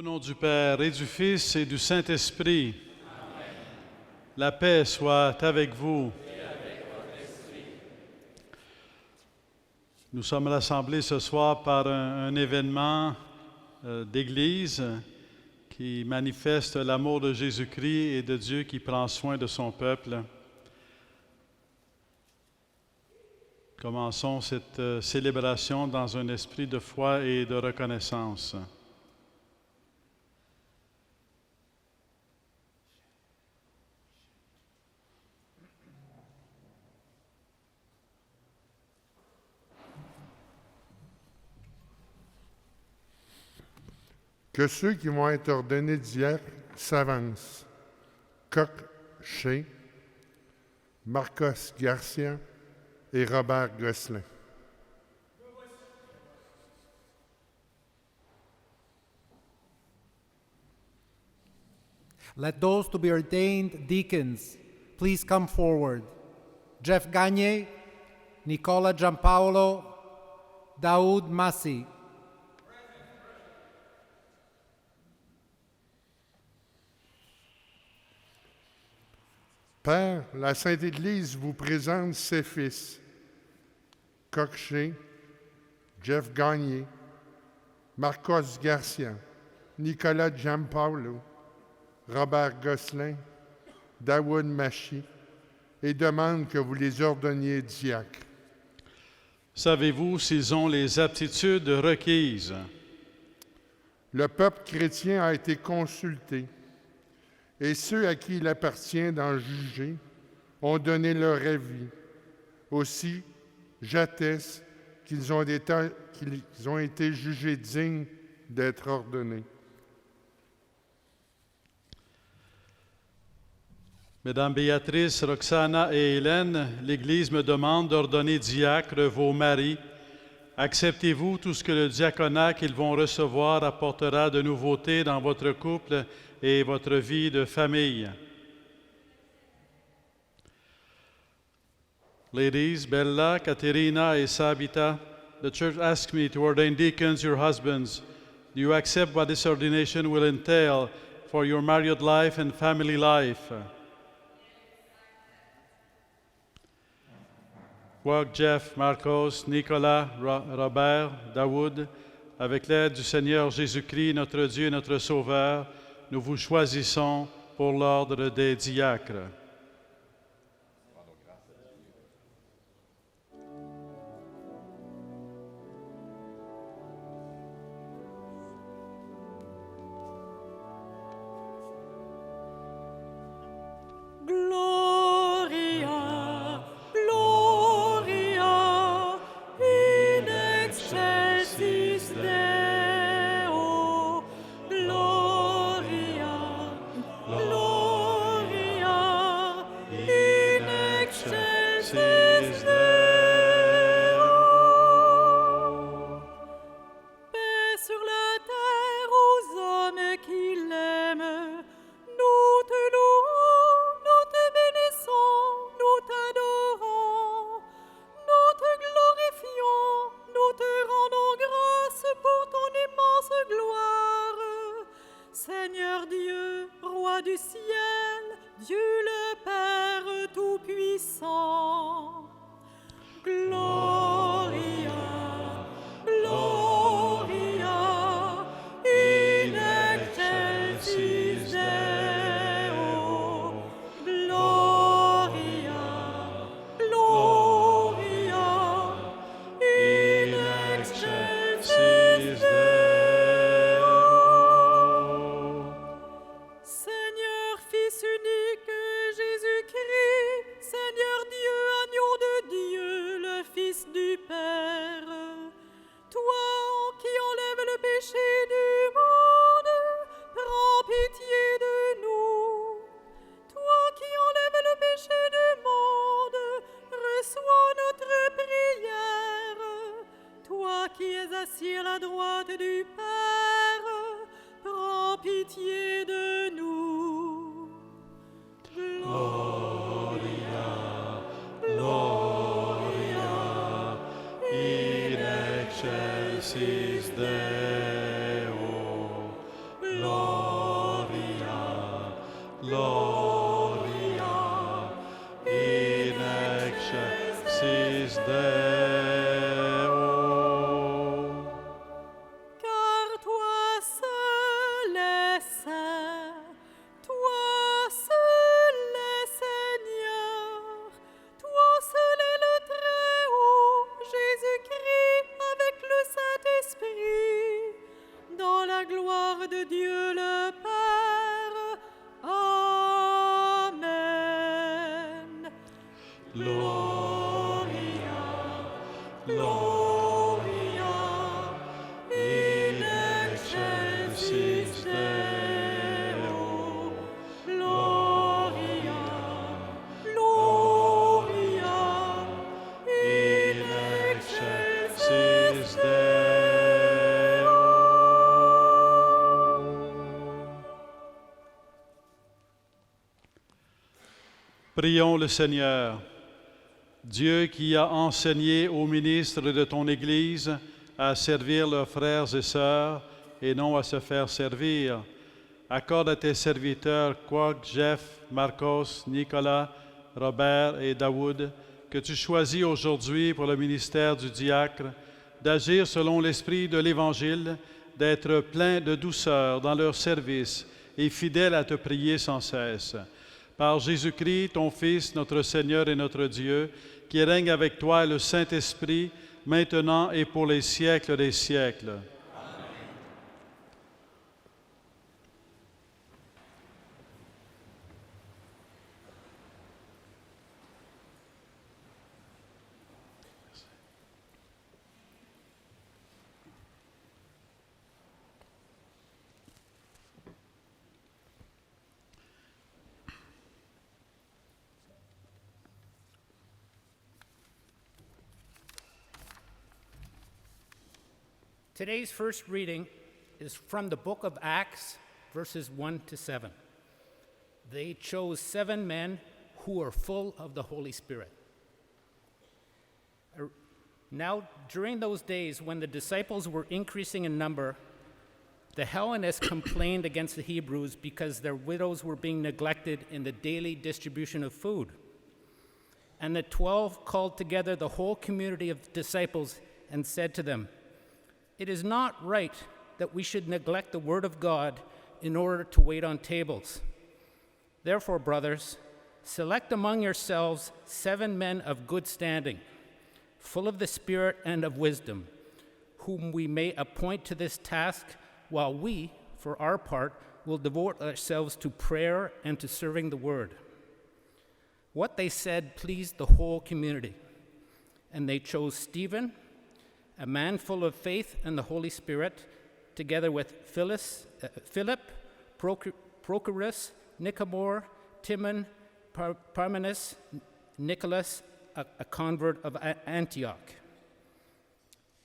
nom du Père et du Fils et du Saint-Esprit. La paix soit avec vous. Nous sommes rassemblés ce soir par un événement d'Église qui manifeste l'amour de Jésus-Christ et de Dieu qui prend soin de son peuple. Commençons cette célébration dans un esprit de foi et de reconnaissance. Que ceux qui vont être ordonnés diacres s'avancent. Coq Shea, Marcos Garcia et Robert Gosselin. Let those to be ordained deacons please come forward. Jeff Gagne, Nicola Giampaolo, Daoud Massi. Père, la Sainte Église vous présente ses fils, Coq Shea, Jeff Gagné, Marcos Garcia, Nicolas Giampaolo, Robert Gosselin, Daoud Massi, et demande que vous les ordonniez diacres. Savez-vous s'ils ont les aptitudes requises? Le peuple chrétien a été consulté, et ceux à qui il appartient d'en juger ont donné leur avis. Aussi, j'atteste qu'ils ont été jugés dignes d'être ordonnés. Mesdames Béatrice, Roxana et Hélène, l'Église me demande d'ordonner diacres vos maris. Acceptez-vous tout ce que le diaconat qu'ils vont recevoir apportera de nouveautés dans votre couple et votre vie de famille? Ladies, Bella, Caterina et Sabita, the church asks me to ordain deacons your husbands. Do you accept what this ordination will entail for your married life and family life? Quoique Jeff, Marcos, Nicolas, Robert, Daoud, avec l'aide du Seigneur Jésus-Christ, notre Dieu et notre Sauveur, nous vous choisissons pour l'ordre des diacres. excelsis Deo, Gloria, Gloria, in excelsis Deo. Car toi seul es saint, toi seul es Seigneur, toi seul est le Très-Haut, Jésus-Christ avec le Saint-Esprit, dans la gloire de Dieu le Père. Amen. Gloria, Gloria, in excelsis Deo. Gloria, Gloria, In excelsis Deo. Prions le Seigneur. Dieu qui a enseigné aux ministres de ton Église à servir leurs frères et sœurs et non à se faire servir, accorde à tes serviteurs Kwok, Jeff, Marcos, Nicolas, Robert et Daoud que tu choisis aujourd'hui pour le ministère du diacre d'agir selon l'esprit de l'Évangile, d'être pleins de douceur dans leur service et fidèles à te prier sans cesse. Par Jésus-Christ, ton Fils, notre Seigneur et notre Dieu, qui règne avec toi et le Saint-Esprit, maintenant et pour les siècles des siècles. Today's first reading is from the book of Acts, verses 1 to 7. They chose 7 men who were full of the Holy Spirit. Now, during those days when the disciples were increasing in number, the Hellenists complained against the Hebrews because their widows were being neglected in the daily distribution of food. And the 12 called together the whole community of disciples and said to them, "It is not right that we should neglect the word of God in order to wait on tables. Therefore, brothers, select among yourselves 7 men of good standing, full of the Spirit and of wisdom, whom we may appoint to this task, while we, for our part, will devote ourselves to prayer and to serving the word." What they said pleased the whole community, and they chose Stephen, a man full of faith and the Holy Spirit, together with Philip, Prochorus, Nicanor, Timon, Parmenas, Nicholas, a convert of Antioch.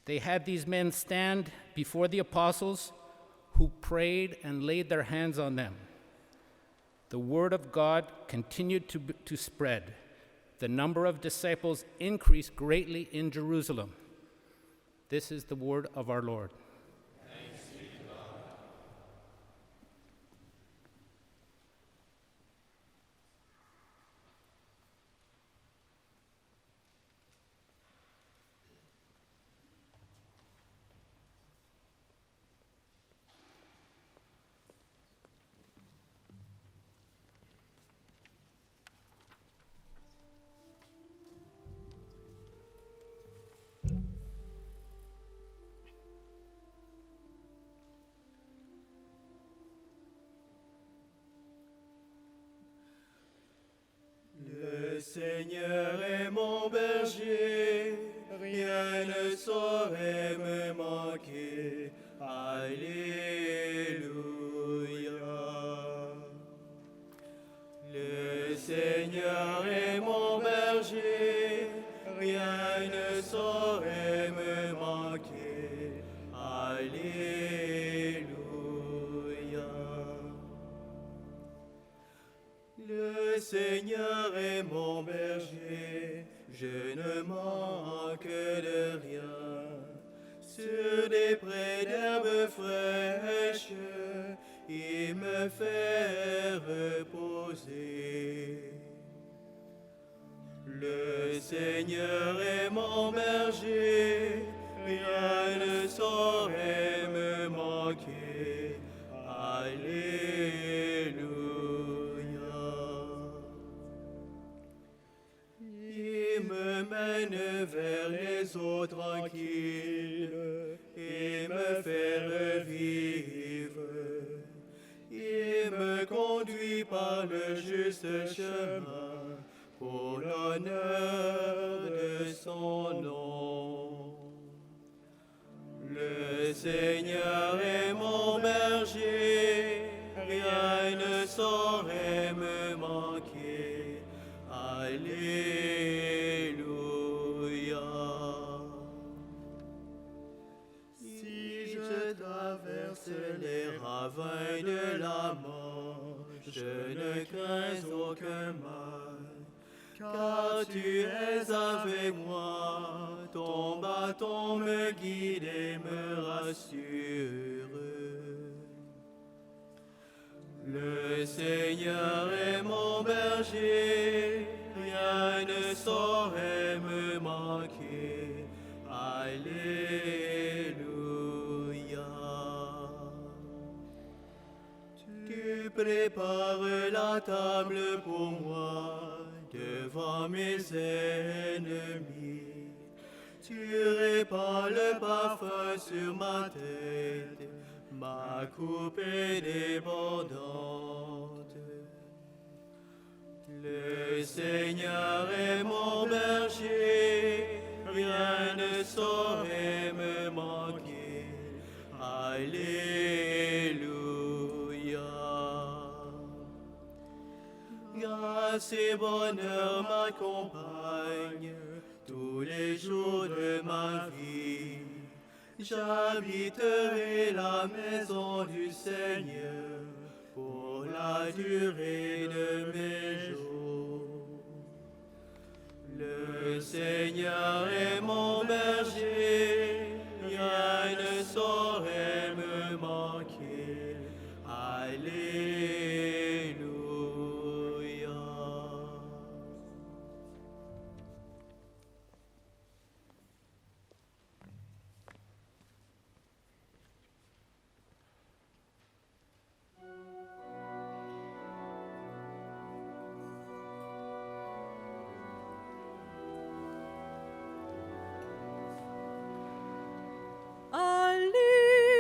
They had these men stand before the apostles, who prayed and laid their hands on them. The word of God continued to spread. The number of disciples increased greatly in Jerusalem. This is the word of our Lord. Thanks be to God. Le Seigneur est mon berger, rien ne saurait me manquer. Alléluia. Le Seigneur est mon berger, rien ne saurait me manquer. Alléluia. Le Seigneur est mon berger, je ne manque de rien. Sur des prés d'herbes fraîches, il me fait reposer. Le Seigneur est mon berger, rien ne saurait me manquer. Alléluia. Il me mène vers les eaux tranquilles et me fait revivre. Il me conduit par le juste chemin pour l'honneur de son nom. Le Seigneur est mon berger, rien ne saurait me manquer. Alléluia. Si je traverse les ravins de la mort, je ne crains aucun mal, car tu es avec moi, ton bâton me guide et me rassure. Le Seigneur est mon berger, rien ne saurait me manquer. Alléluia. Tu prépares la table pour moi devant mes ennemis. Tu répands le parfum sur ma tête, ma coupe est débordante. Le Seigneur est mon berger, rien ne saurait me manquer. Alléluia. Grâce et bonheur m'accompagnent tous les jours de ma vie. J'habiterai la maison du Seigneur pour la durée de mes jours. Le Seigneur est mon berger, rien ne saurait me manquer. Alléluia.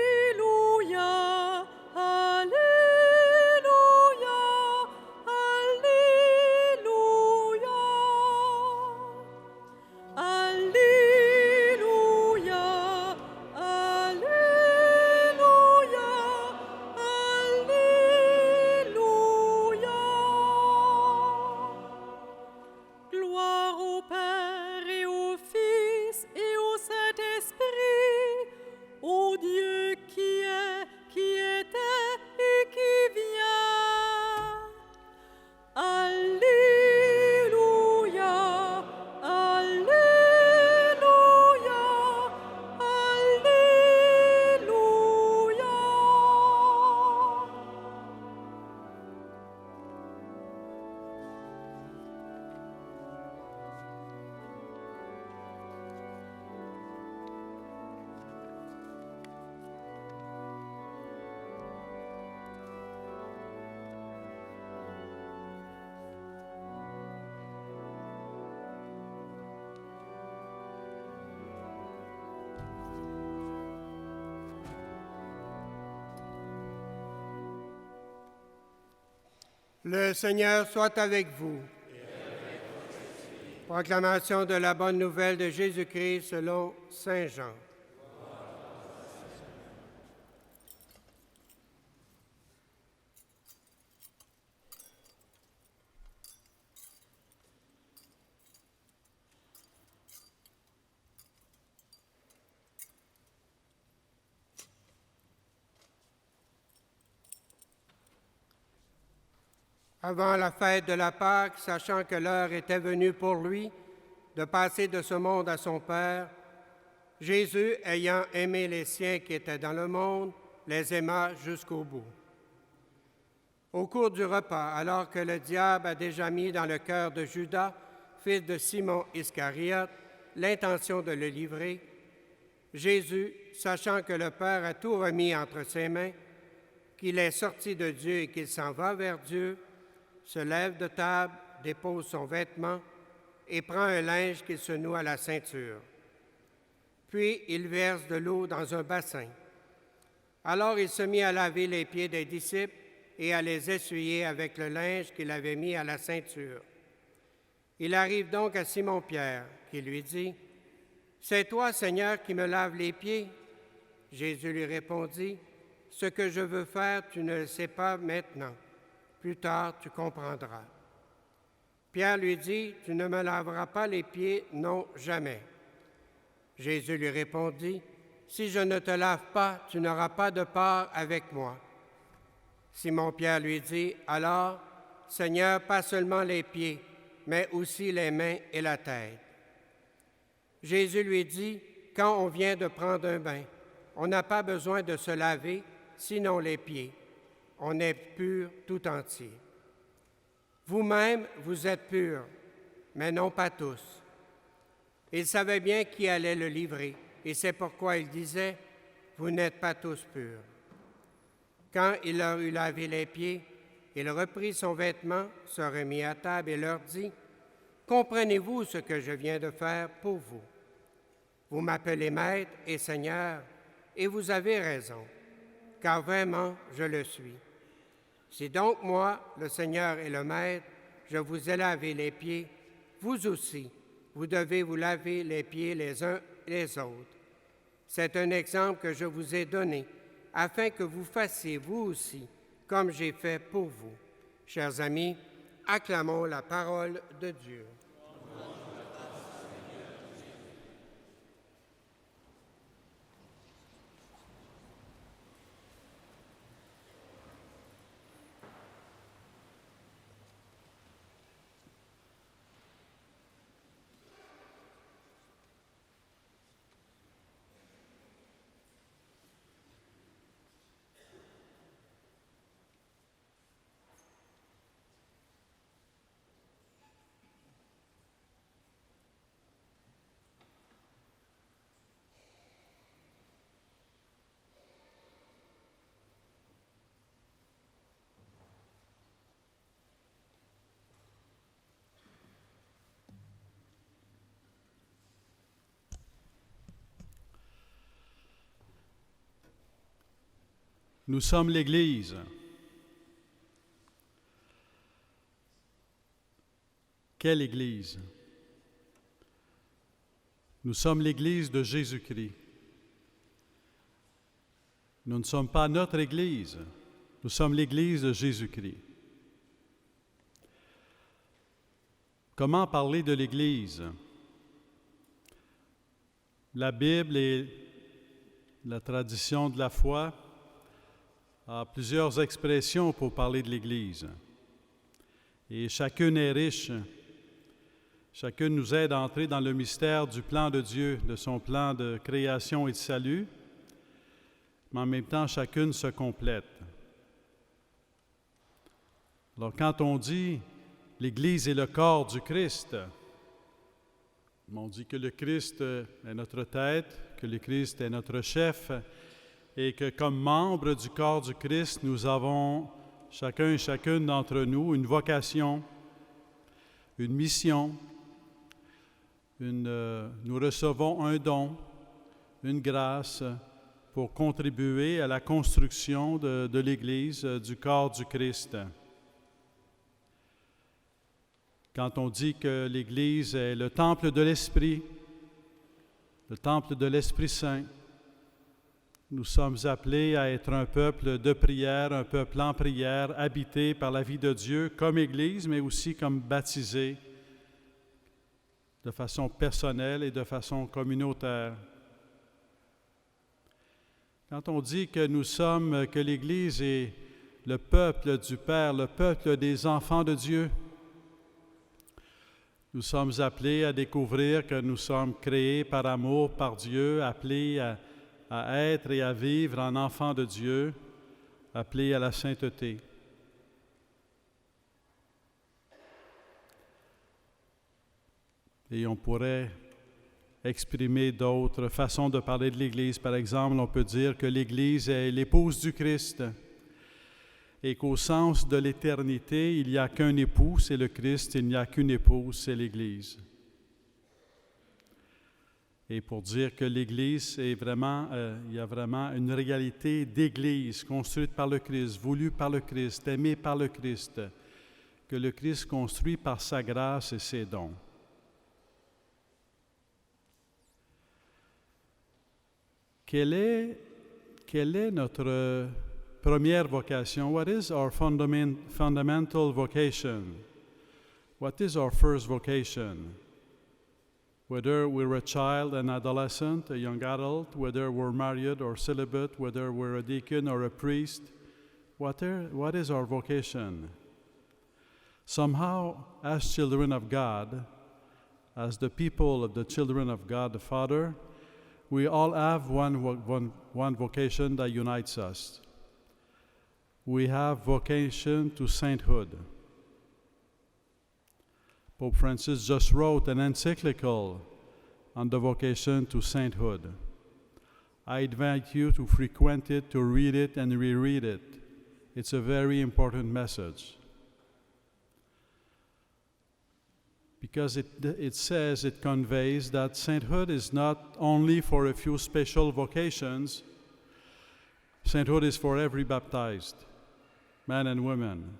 Alléluia, Alléluia, Alléluia. Alléluia, Alléluia, Alléluia. Gloire au Père et au Fils et au Saint-Esprit, ô Dieu qui est, qui était et qui vient. Alléluia, Alléluia, Alléluia. Le Seigneur soit avec vous. Proclamation de la bonne nouvelle de Jésus-Christ selon Saint Jean. Avant la fête de la Pâque, sachant que l'heure était venue pour lui de passer de ce monde à son Père, Jésus, ayant aimé les siens qui étaient dans le monde, les aima jusqu'au bout. Au cours du repas, alors que le diable a déjà mis dans le cœur de Judas, fils de Simon Iscariote, l'intention de le livrer, Jésus, sachant que le Père a tout remis entre ses mains, qu'il est sorti de Dieu et qu'il s'en va vers Dieu, se lève de table, dépose son vêtement et prend un linge qu'il se noue à la ceinture. Puis il verse de l'eau dans un bassin. Alors il se mit à laver les pieds des disciples et à les essuyer avec le linge qu'il avait mis à la ceinture. Il arrive donc à Simon-Pierre, qui lui dit, « C'est toi, Seigneur, qui me laves les pieds? » Jésus lui répondit, « Ce que je veux faire, tu ne le sais pas maintenant. Plus tard, tu comprendras. » Pierre lui dit, « Tu ne me laveras pas les pieds, non, jamais. » Jésus lui répondit, « Si je ne te lave pas, tu n'auras pas de part avec moi. » Simon-Pierre lui dit, « Alors, Seigneur, pas seulement les pieds, mais aussi les mains et la tête. » Jésus lui dit, « Quand on vient de prendre un bain, on n'a pas besoin de se laver, sinon les pieds. On est pur tout entier. Vous-même, vous êtes purs, mais non pas tous. » Il savait bien qui allait le livrer, et c'est pourquoi il disait, « Vous n'êtes pas tous purs. » Quand il leur eut lavé les pieds, il reprit son vêtement, se remit à table et leur dit, « Comprenez-vous ce que je viens de faire pour vous? Vous m'appelez Maître et Seigneur, et vous avez raison, car vraiment je le suis. Si donc moi, le Seigneur et le Maître, je vous ai lavé les pieds, vous aussi, vous devez vous laver les pieds les uns et les autres. C'est un exemple que je vous ai donné, afin que vous fassiez vous aussi, comme j'ai fait pour vous. » Chers amis, acclamons la parole de Dieu. Nous sommes l'Église. Quelle Église? Nous sommes l'Église de Jésus-Christ. Nous ne sommes pas notre Église, nous sommes l'Église de Jésus-Christ. Comment parler de l'Église? La Bible et la tradition de la foi a plusieurs expressions pour parler de l'Église. Et chacune est riche. Chacune nous aide à entrer dans le mystère du plan de Dieu, de son plan de création et de salut, mais en même temps, chacune se complète. Alors, quand on dit « l'Église est le corps du Christ », on dit que le Christ est notre tête, que le Christ est notre chef, et que comme membres du corps du Christ, nous avons, chacun et chacune d'entre nous, une vocation, une mission, nous recevons un don, une grâce pour contribuer à la construction de l'Église, du corps du Christ. Quand on dit que l'Église est le temple de l'Esprit Saint, nous sommes appelés à être un peuple de prière, un peuple en prière, habité par la vie de Dieu comme Église, mais aussi comme baptisé de façon personnelle et de façon communautaire. Quand on dit que l'Église est le peuple du Père, le peuple des enfants de Dieu, nous sommes appelés à découvrir que nous sommes créés par amour, par Dieu, appelés à être et à vivre en enfants de Dieu, appelés à la sainteté. Et on pourrait exprimer d'autres façons de parler de l'Église. Par exemple, on peut dire que l'Église est l'épouse du Christ et qu'au sens de l'éternité, il n'y a qu'un époux, c'est le Christ, il n'y a qu'une épouse, c'est l'Église. Et pour dire que l'Église est vraiment, il y a vraiment une réalité d'Église construite par le Christ, voulue par le Christ, aimée par le Christ, que le Christ construit par sa grâce et ses dons. Quelle est notre première vocation? What is our fundamental vocation? What is our first vocation? Whether we're a child, an adolescent, a young adult, whether we're married or celibate, whether we're a deacon or a priest, what is our vocation? Somehow, as children of God, as the people of the children of God the Father, we all have one vocation that unites us. We have vocation to sainthood. Pope Francis just wrote an encyclical on the vocation to sainthood. I invite you to frequent it, to read it, and reread it. It's a very important message. Because it conveys that sainthood is not only for a few special vocations. Sainthood is for every baptized, men and women.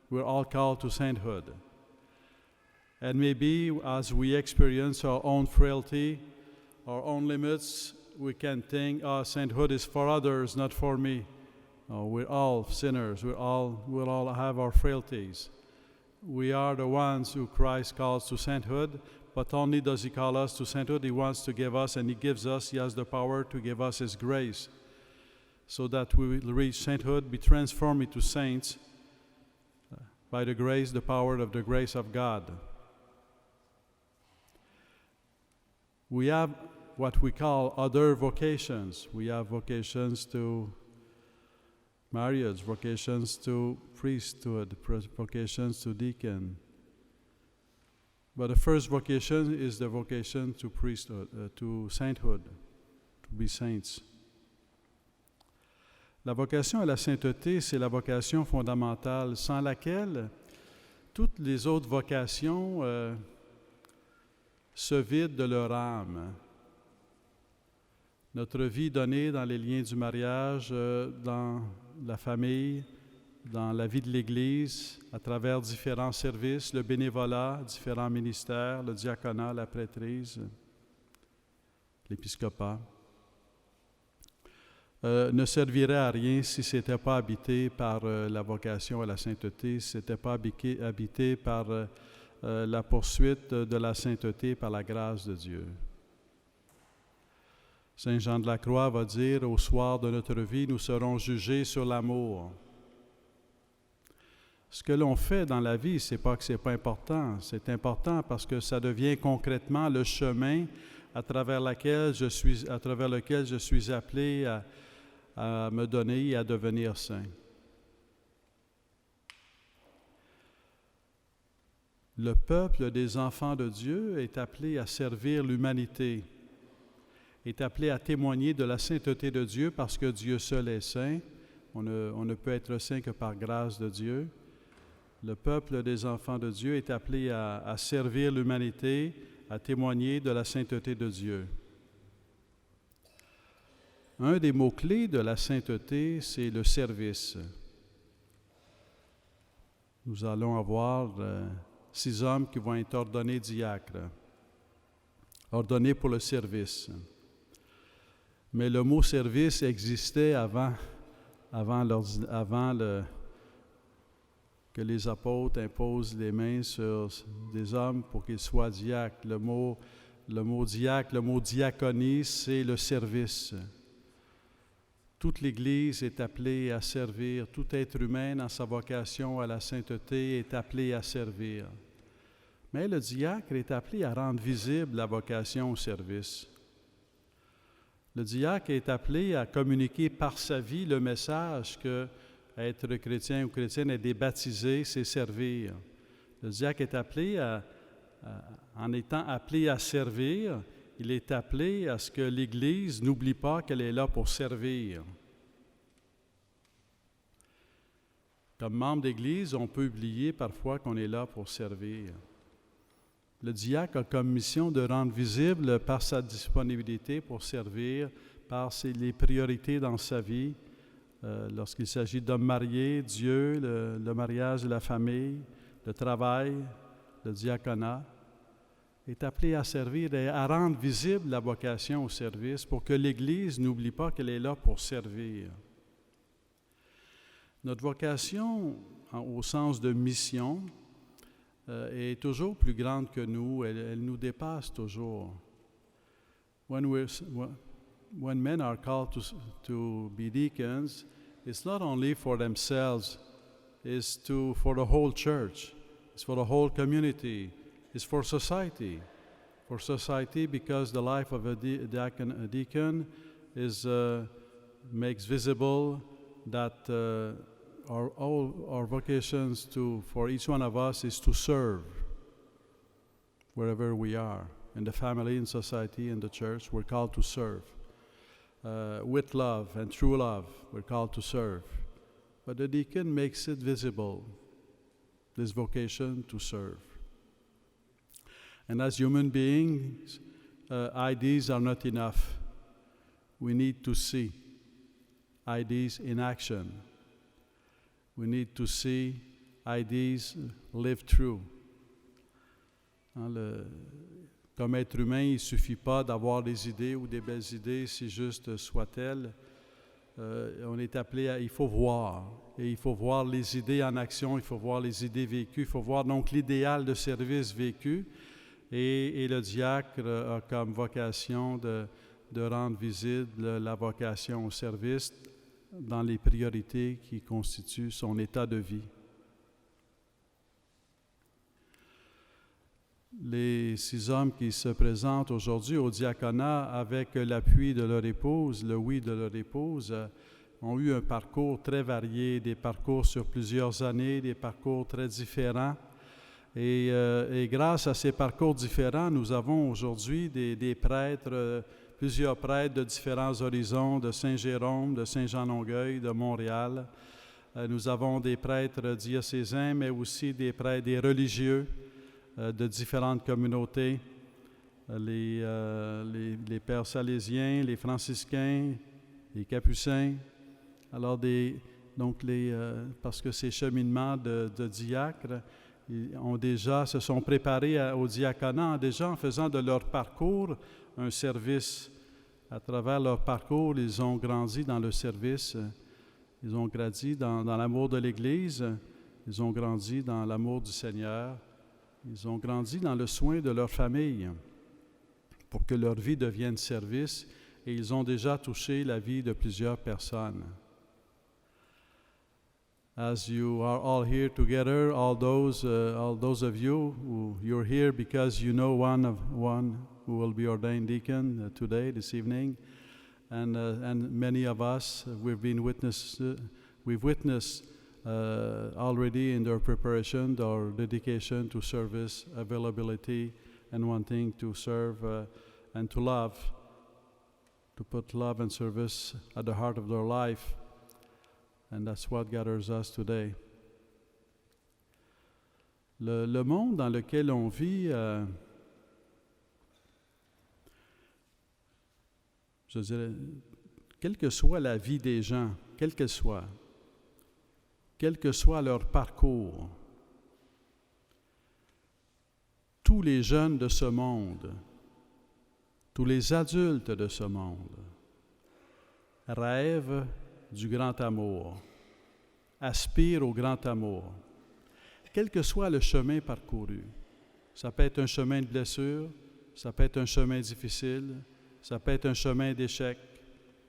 We're all called to sainthood. And maybe as we experience our own frailty, our own limits, we can think, sainthood is for others, not for me. No, we're all sinners. We'll all have our frailties. We are the ones who Christ calls to sainthood, but only does He call us to sainthood, He wants to give us, and He gives us, He has the power to give us His grace, so that we will reach sainthood, be transformed into saints by the grace, the power of the grace of God. We have what we call other vocations. We have vocations to marriage, vocations to priesthood, vocations to deacon. But the first vocation is the vocation to priesthood, to sainthood, to be saints. La vocation à la sainteté, c'est la vocation fondamentale, sans laquelle toutes les autres vocations se vident de leur âme. Notre vie donnée dans les liens du mariage, dans la famille, dans la vie de l'Église, à travers différents services, le bénévolat, différents ministères, le diaconat, la prêtrise, l'épiscopat, ne servirait à rien si ce n'était pas habité par la vocation à la sainteté, si ce n'était pas habité par la poursuite de la sainteté par la grâce de Dieu. Saint Jean de la Croix va dire, au soir de notre vie, nous serons jugés sur l'amour. Ce que l'on fait dans la vie, c'est pas que c'est pas important. C'est important parce que ça devient concrètement le chemin à travers lequel je suis appelé à me donner et à devenir saint. Le peuple des enfants de Dieu est appelé à servir l'humanité, est appelé à témoigner de la sainteté de Dieu parce que Dieu seul est saint. On ne peut être saint que par grâce de Dieu. Le peuple des enfants de Dieu est appelé à servir l'humanité, à témoigner de la sainteté de Dieu. Un des mots-clés de la sainteté, c'est le service. Nous allons avoir 6 hommes qui vont être ordonnés diacres, ordonnés pour le service. Mais le mot service existait avant que les apôtres imposent les mains sur des hommes pour qu'ils soient diacres. Le mot diacre, le mot diaconie, c'est le service. Toute l'Église est appelée à servir. Tout être humain, dans sa vocation à la sainteté, est appelé à servir. Mais le diacre est appelé à rendre visible la vocation au service. Le diacre est appelé à communiquer par sa vie le message que être chrétien ou chrétienne, être baptisé, c'est servir. Le diacre est appelé à en étant appelé à servir, il est appelé à ce que l'Église n'oublie pas qu'elle est là pour servir. Comme membre d'Église, on peut oublier parfois qu'on est là pour servir. Le diacre a comme mission de rendre visible par sa disponibilité pour servir, par les priorités dans sa vie, lorsqu'il s'agit d'hommes mariés, Dieu, le mariage de la famille, le travail, le diaconat, est appelé à servir et à rendre visible la vocation au service pour que l'Église n'oublie pas qu'elle est là pour servir. Notre vocation, au sens de mission, est toujours plus grande que nous, elle nous dépasse toujours. When men are called to be deacons, it's not only for themselves, it's for the whole church, it's for the whole community, it's for society. For society, because the life of a deacon is makes visible that our vocations for each one of us is to serve wherever we are. In the family, in society, in the church, we're called to serve. With love and through love, we're called to serve. But the deacon makes it visible, this vocation to serve. And as human beings, ideas are not enough. We need to see ideas in action. We need to see ideas lived through. Comme être humain, il ne suffit pas d'avoir des idées ou des belles idées, si juste soient-elles. On est appelé il faut voir. Et il faut voir les idées en action, il faut voir les idées vécues, il faut voir donc l'idéal de service vécu. Et le diacre a comme vocation de rendre visible la vocation au service dans les priorités qui constituent son état de vie. Les 6 hommes qui se présentent aujourd'hui au diaconat avec l'appui de leur épouse, le oui de leur épouse, ont eu un parcours très varié, des parcours sur plusieurs années, des parcours très différents. Et grâce à ces parcours différents, nous avons aujourd'hui des prêtres, plusieurs prêtres de différents horizons, de Saint-Jérôme, de Saint-Jean-Longueuil, de Montréal. Nous avons des prêtres diocésains, mais aussi des prêtres, des religieux de différentes communautés, les pères salésiens, les franciscains, les capucins. Alors, parce que ces cheminements de diacres se sont préparés au diaconat, déjà en faisant de leur parcours un service. À travers leur parcours, ils ont grandi dans le service, ils ont grandi dans l'amour de l'Église, ils ont grandi dans l'amour du Seigneur, ils ont grandi dans le soin de leur famille pour que leur vie devienne service, et ils ont déjà touché la vie de plusieurs personnes. As you are all here together, all those of you you're here because you know one who will be ordained deacon today, this evening, and many of us we've witnessed already in their preparation, their dedication to service, availability, and wanting to serve and to love, to put love and service at the heart of their life. And that's what gathers us today. Le monde dans lequel on vit, je dirais, quelle que soit la vie des gens, quel que soit leur parcours, tous les jeunes de ce monde, tous les adultes de ce monde rêvent du grand amour, aspirent au grand amour, quel que soit le chemin parcouru. Ça peut être un chemin de blessure, ça peut être un chemin difficile, ça peut être un chemin d'échec,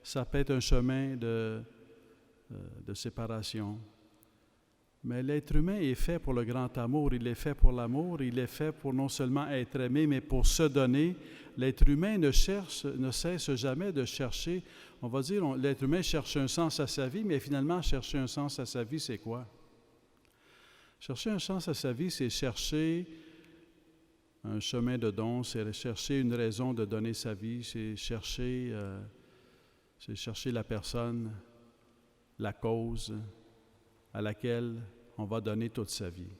ça peut être un chemin de séparation. Mais l'être humain est fait pour le grand amour, il est fait pour l'amour, il est fait pour non seulement être aimé, mais pour se donner. L'être humain ne cesse jamais de chercher, on va dire, l'être humain cherche un sens à sa vie, mais finalement, chercher un sens à sa vie, c'est quoi? Chercher un sens à sa vie, c'est chercher Un chemin de don, c'est chercher une raison de donner sa vie, c'est chercher la personne, la cause à laquelle on va donner toute sa vie.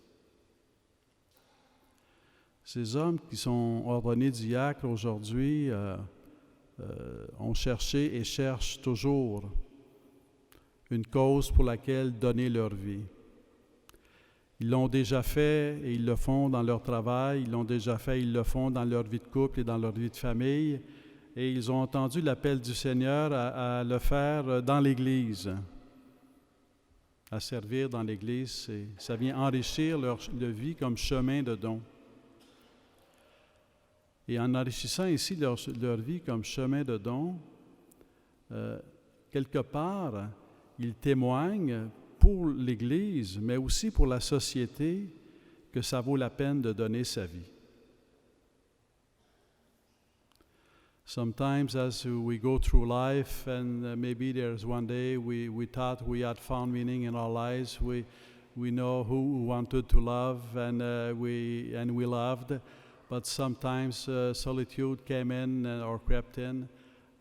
Ces hommes qui sont ordonnés diacres aujourd'hui ont cherché et cherchent toujours une cause pour laquelle donner leur vie. Ils l'ont déjà fait et ils le font dans leur travail, ils l'ont déjà fait et ils le font dans leur vie de couple et dans leur vie de famille, et ils ont entendu l'appel du Seigneur à le faire dans l'Église. À servir dans l'Église, ça vient enrichir leur vie comme chemin de don. Et en enrichissant ici leur vie comme chemin de don, quelque part, ils témoignent pour l'Église, mais aussi pour la société, que ça vaut la peine de donner sa vie. Sometimes as we go through life and maybe there's one day we thought we had found meaning in our lives, we know who we wanted to love and we loved, but sometimes solitude came in or crept in,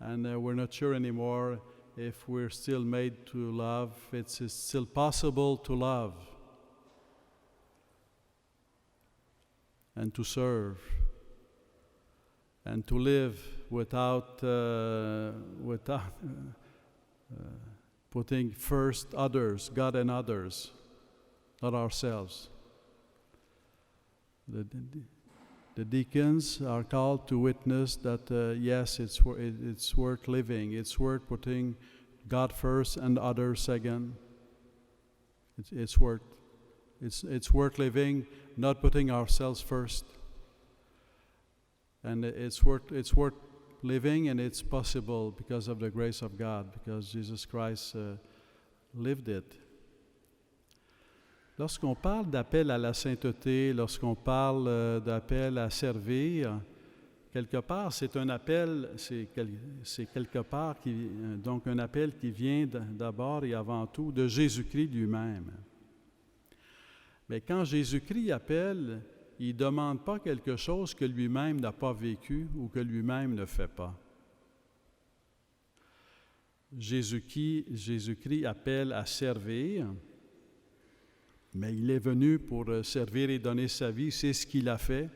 and we're not sure anymore if we're still made to love. It's still possible to love and to serve and to live without putting first others, God and others, not ourselves. The deacons are called to witness that, yes, it's worth living. It's worth putting God first and others second. It's worth living, not putting ourselves first. And it's worth living, and it's possible because of the grace of God, because Jesus Christ lived it. Lorsqu'on parle d'appel à la sainteté, lorsqu'on parle d'appel à servir, quelque part, c'est un appel, c'est quelque part donc un appel qui vient d'abord et avant tout de Jésus-Christ lui-même. Mais quand Jésus-Christ appelle, il ne demande pas quelque chose que lui-même n'a pas vécu ou que lui-même ne fait pas. Jésus-Christ appelle à servir, mais il est venu pour servir et donner sa vie, c'est ce qu'il a fait,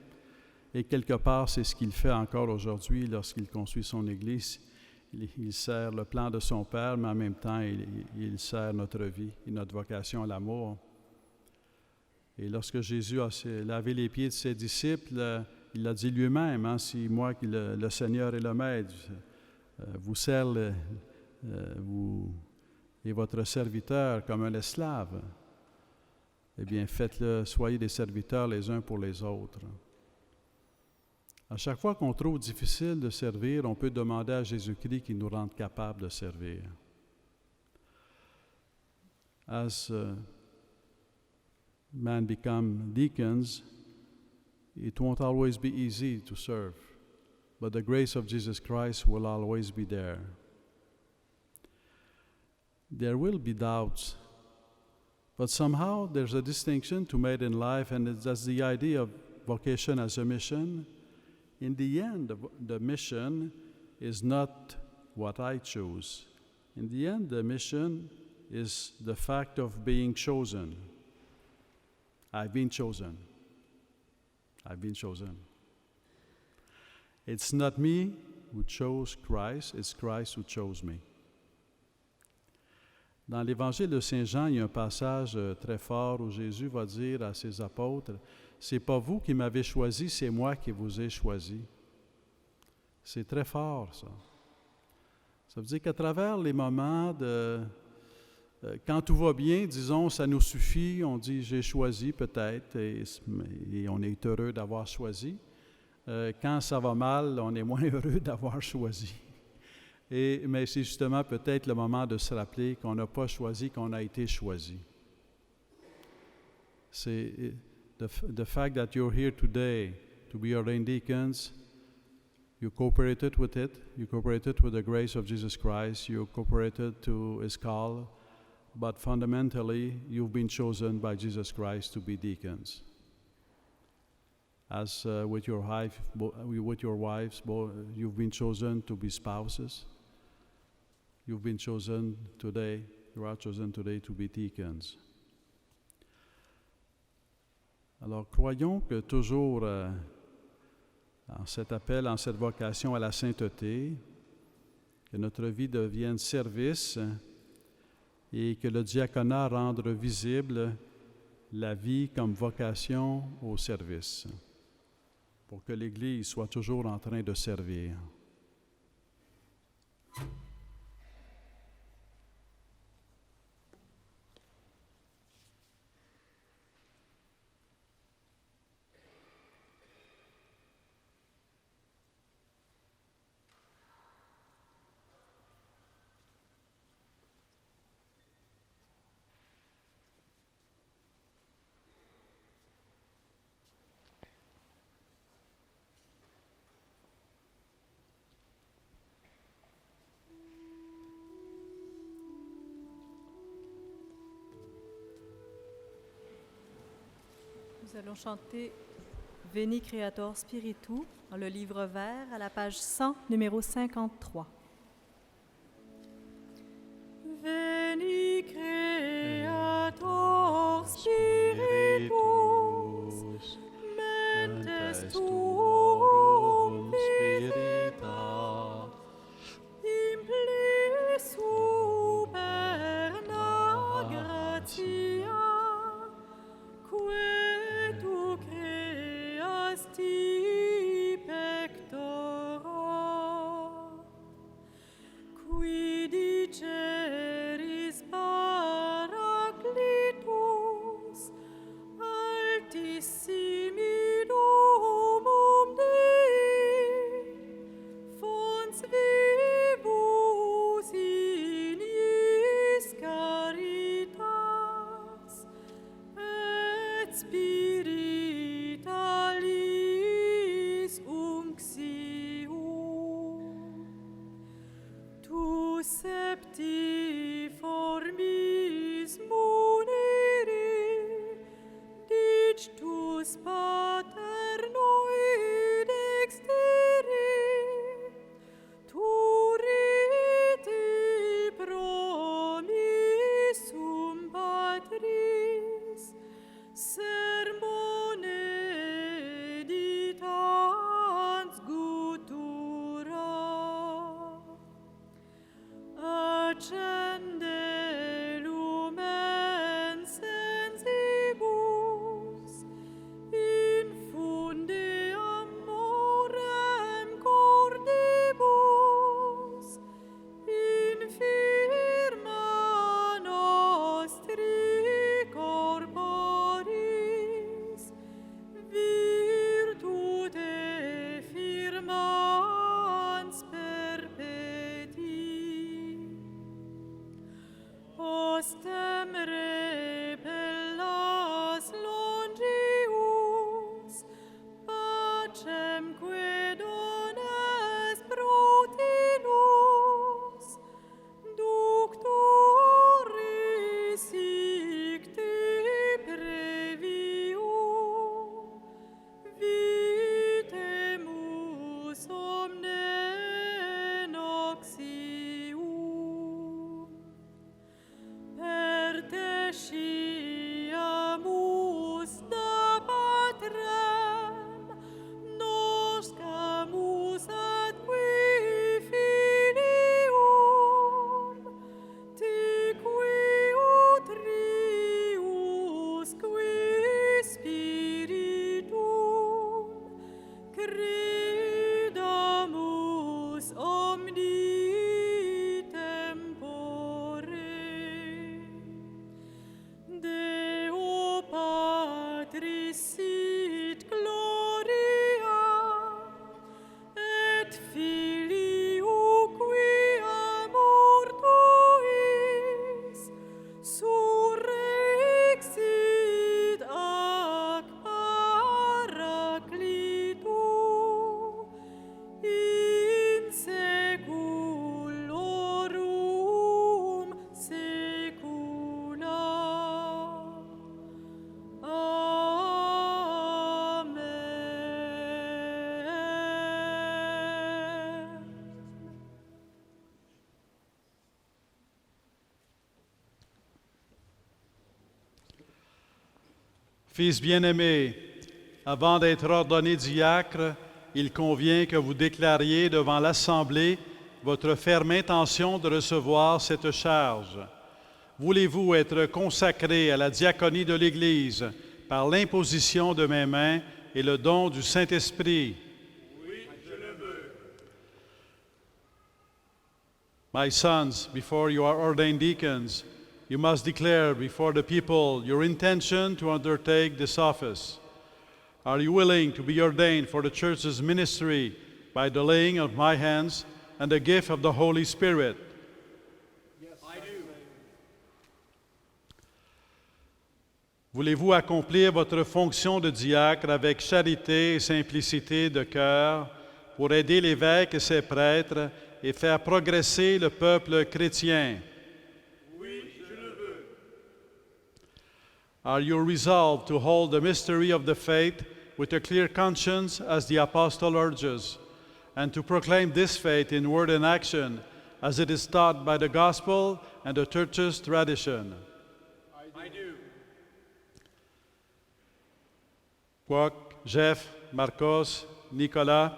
et quelque part, c'est ce qu'il fait encore aujourd'hui lorsqu'il construit son Église. Il sert le plan de son Père, mais en même temps, il sert notre vie et notre vocation à l'amour. Et lorsque Jésus a lavé les pieds de ses disciples, il a dit lui-même, hein, si moi, qui le Seigneur et le Maître, vous sert vous et votre serviteur comme un esclave, eh bien, faites-le, soyez des serviteurs les uns pour les autres. À chaque fois qu'on trouve difficile de servir, on peut demander à Jésus-Christ qu'il nous rende capables de servir. As men become deacons, it won't always be easy to serve, but the grace of Jesus Christ will always be there. There will be doubts, but somehow there's a distinction to make in life, and that's the idea of vocation as a mission. In the end, the mission is not what I choose. In the end, the mission is the fact of being chosen. I've been chosen. I've been chosen. It's not me who chose Christ, it's Christ who chose me. Dans l'Évangile de Saint Jean, il y a un passage très fort où Jésus va dire à ses apôtres, « C'est pas vous qui m'avez choisi, c'est moi qui vous ai choisi. » C'est très fort, ça. Ça veut dire qu'à travers les moments quand tout va bien, disons, ça nous suffit, on dit « j'ai choisi peut-être » et on est heureux d'avoir choisi. Quand ça va mal, on est moins heureux d'avoir choisi. Mais c'est justement peut-être le moment de se rappeler qu'on n'a pas choisi, qu'on a été choisi. C'est the fact that you're here today to be ordained deacons, you cooperated with it, you cooperated with the grace of Jesus Christ, you cooperated to His call, but fundamentally, you've been chosen by Jesus Christ to be deacons. as with your wives, you've been chosen to be spouses. You've been chosen today. You are chosen today to be deacons. Alors, croyons que toujours, en cet appel, en cette vocation à la sainteté, que notre vie devienne service et que le diaconat rende visible la vie comme vocation au service, pour que l'Église soit toujours en train de servir. Nous allons chanter Veni Creator Spiritu dans le livre vert à la page 100, numéro 53. Veni Creator Spiritus, mentes tuorum spirita, impli superna gratia, que tu creasti pectora, qui diceris Paraclitus, altissimi domum Dei, fons vivus in iis caritas, et spiritualis unctium. Tu septiformis muneri, dictus pater noi dexteri, turiti promissum Patris, ser Fils bien-aimé, avant d'être ordonné diacre, il convient que vous déclariez devant l'Assemblée votre ferme intention de recevoir cette charge. Voulez-vous être consacré à la diaconie de l'Église par l'imposition de mes mains et le don du Saint-Esprit? Oui, je le veux. My sons, before you are ordained deacons, you must declare before the people your intention to undertake this office. Are you willing to be ordained for the church's ministry by the laying of my hands and the gift of the Holy Spirit? Yes, I do. Voulez-vous accomplir votre fonction de diacre avec charité et simplicité de cœur pour aider l'évêque et ses prêtres et faire progresser le peuple chrétien? Oui, je le veux. Are you resolved to hold the mystery of the faith with a clear conscience as the apostle urges, and to proclaim this faith in word and action as it is taught by the gospel and the church's tradition? I do. Kwok, Jeff, Marcos, Nicolas,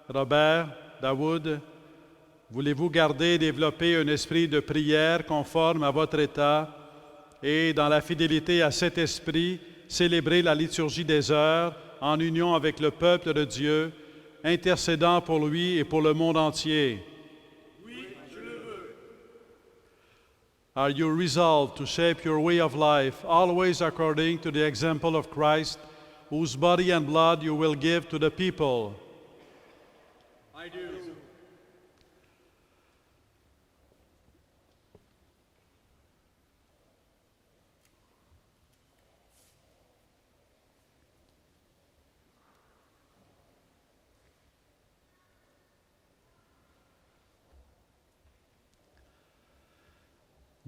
Robert, Daoud, voulez-vous garder et développer un esprit de prière conforme à votre état et, dans la fidélité à cet esprit, célébrer la liturgie des heures en union avec le peuple de Dieu, intercédant pour lui et pour le monde entier? Oui, je le veux. Are you resolved to shape your way of life always according to the example of Christ, whose body and blood you will give to the people? I do.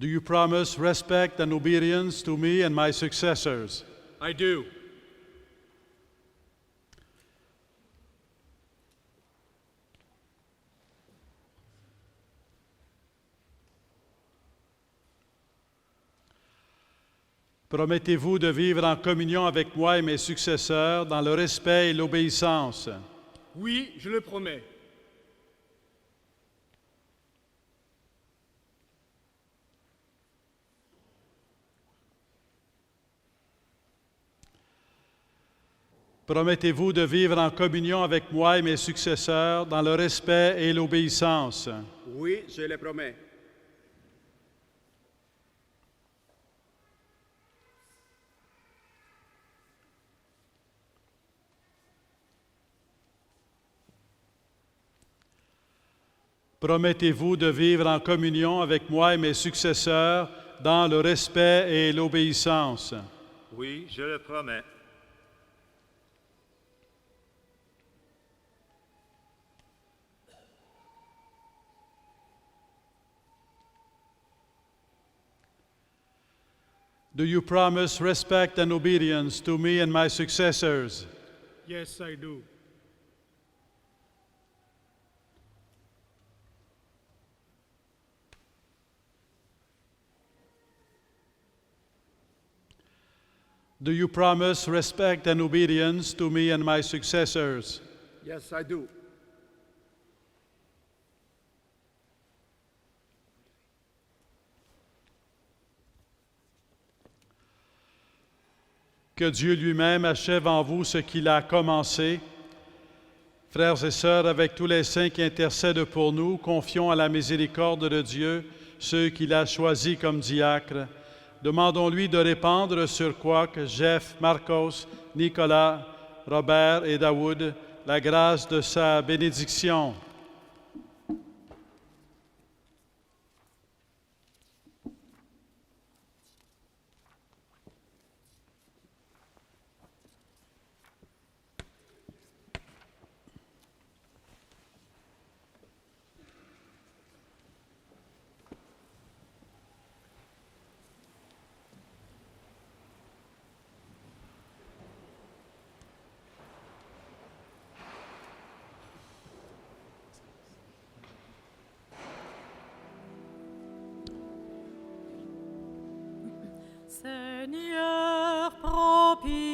Do you promise respect and obedience to me and my successors? I do. Promettez-vous de vivre en communion avec moi et mes successeurs dans le respect et l'obéissance? Oui, je le promets. Promettez-vous de vivre en communion avec moi et mes successeurs dans le respect et l'obéissance? Oui, je le promets. Promettez-vous de vivre en communion avec moi et mes successeurs dans le respect et l'obéissance? Oui, je le promets. Do you promise respect and obedience to me and my successors? Yes, I do. Do you promise respect and obedience to me and my successors? Yes, I do. Que Dieu lui-même achève en vous ce qu'il a commencé. Frères et sœurs, avec tous les saints qui intercèdent pour nous, confions à la miséricorde de Dieu ceux qu'il a choisis comme diacres. Demandons-lui de répandre sur Kwok, Jeff, Marcos, Nicolas, Robert et Daoud la grâce de sa bénédiction. Seigneur, propice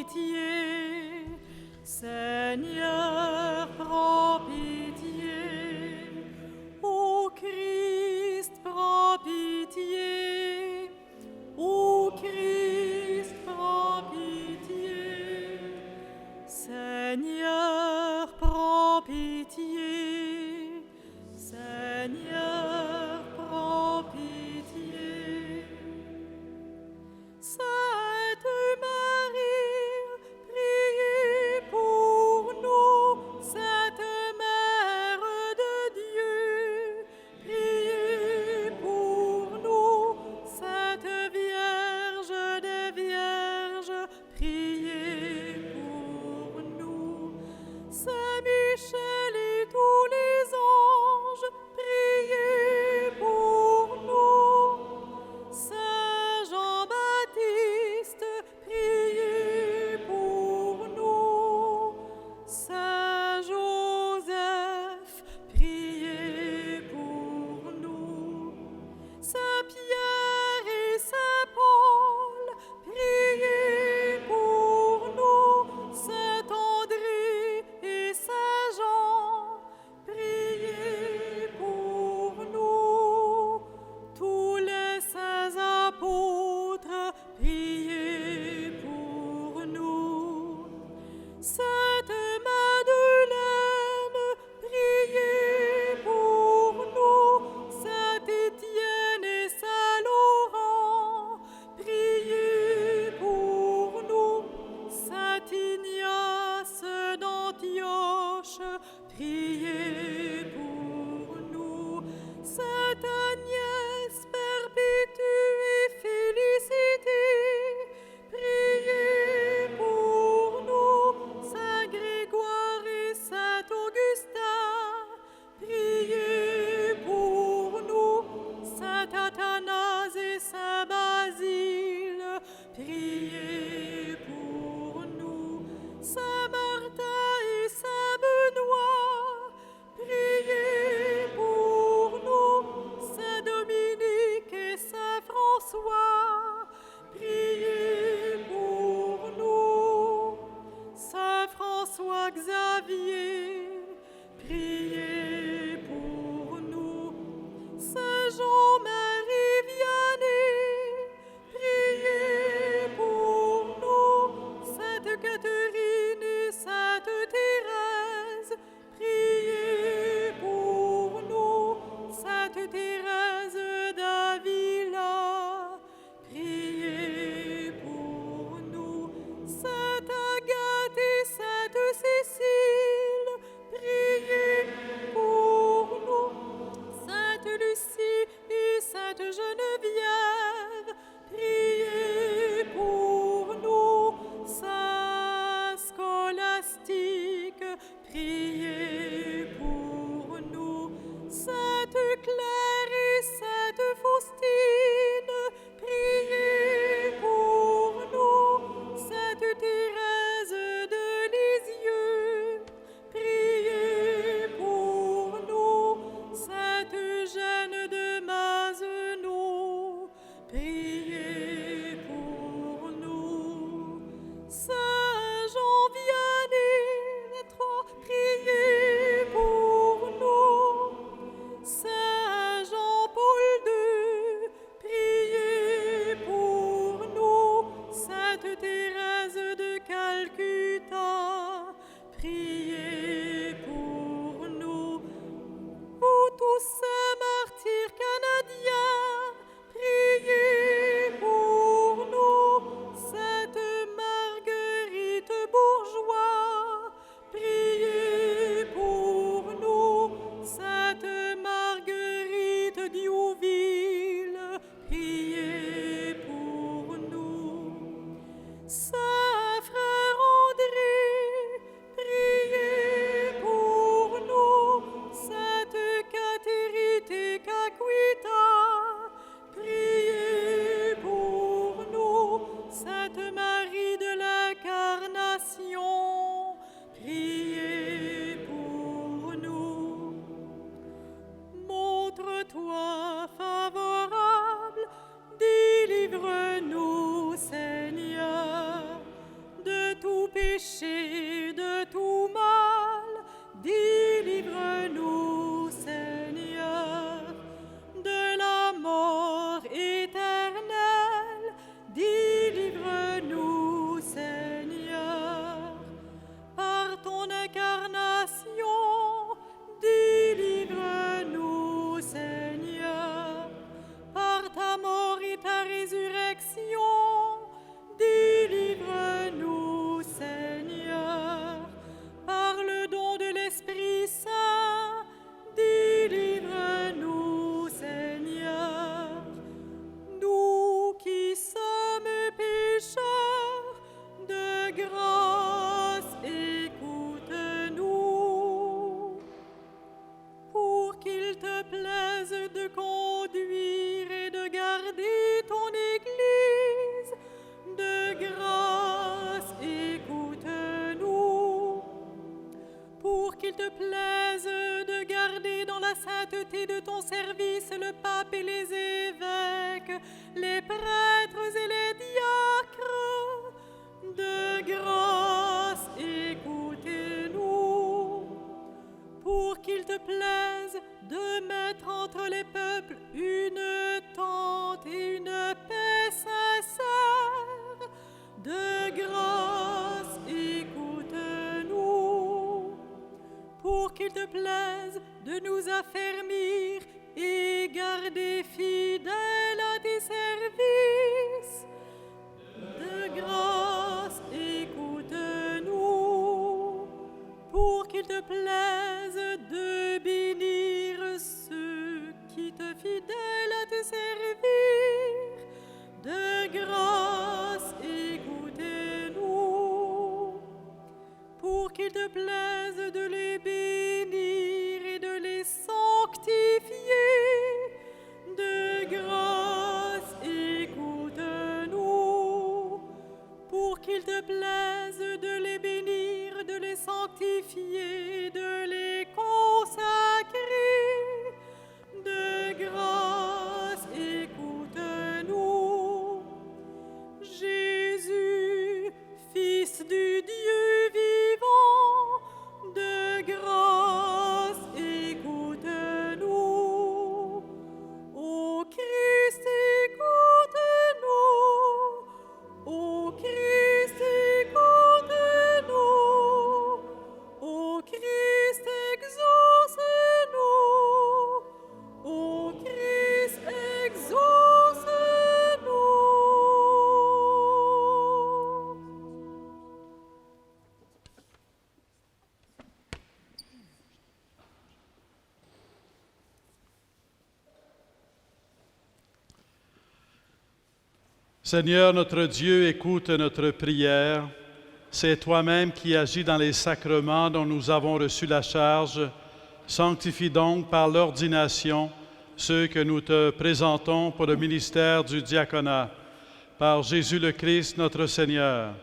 priez pour nous. Saint Michel et tous les anges, priez pour nous. Saint Jean-Baptiste, priez pour nous. Saint Joseph, priez pour nous. Saint Pierre et Saint Paul, priez pour nous. Saint André et Saint Jean, priez pour nous. Tous les saints apôtres, priez pour nous. Sainte Madeleine, priez pour nous. Saint Étienne et Saint Laurent, priez pour nous. Saint Ignace d'Antioche, priez pour nous. Sainte Agnès, Perpétue et Félicité, priez pour nous. Saint Grégoire et Saint Augustin, priez pour nous. Saint Athanase et Saint Basile, priez pour nous. Saint Martin et Saint Benoît, priez pour nous. Saint Dominique et Saint François, priez pour nous. Saint François Xavier, priez pour nous. Saint Jean-Marie Vianney, priez pour nous. Sainte Catherine et Sainte Thérèse, priez pour nous. Sainte Thérèse d'Avila, priez pour nous. Sainte Agathe et Sainte Cécile, priez pour nous. Sainte Lucie et Sainte Geneviève, priez pour nous. Saint Scolastique, priez pour nous. Sainte Claire et Sainte Faustine, priez pour nous. Sainte Thérèse de Lisieux, priez pour nous. Sainte Eugène de Mazenot, priez pour nous. Saint Jean Vianney, priez pour nous. Saint Jean-Paul II, priez pour nous. Sainte Thérèse de Calcutta, priez pour nous. Vous tous saints martyrs canadiens, priez pour nous. Sainte Marguerite Bourgeois, priez pour nous. Sainte Marguerite Diouville, priez pour nous. Saint Frère André, priez pour nous. Sainte Catérite Caquita, priez pour nous. Sainte Marie de l'Incarnation, priez pour nous. Montre-toi favorable, délivre-nous, Seigneur, de tout péché, de tout mal, délivre-nous, Seigneur, de la mort éternelle, délivre-nous, Seigneur, par ton incarnation, délivre-nous, Seigneur, par ta mort et ta résurrection, délivre-nous, Seigneur. sainteté de ton service, le pape et les évêques, les prêtres et les diacres. De grâce, écoutez-nous, pour qu'il te plaise de mettre entre les peuples une tente et une paix sincère. De grâce, écoute-nous, pour qu'il te plaise de nous affermir et garder fidèles à tes services. De grâce, écoute-nous, pour qu'il te plaise de bénir ceux qui te fidèles à te servir. De grâce, écoutez-nous, pour qu'il te plaise de les bénir et de les sanctifier. De grâce, écoute-nous, pour qu'il te plaise de les bénir, de les sanctifier, de les consacrer. De grâce, écoute-nous, Jésus, Fils du Dieu vivant. De grâce, écoute-nous, ô Christ, écoute-nous, ô Christ, écoute-nous, ô Christ, exauce-nous, ô Christ, exauce-nous. Seigneur notre Dieu, écoute notre prière. C'est toi-même qui agis dans les sacrements dont nous avons reçu la charge. Sanctifie donc par l'ordination ceux que nous te présentons pour le ministère du diaconat. Par Jésus le Christ, notre Seigneur.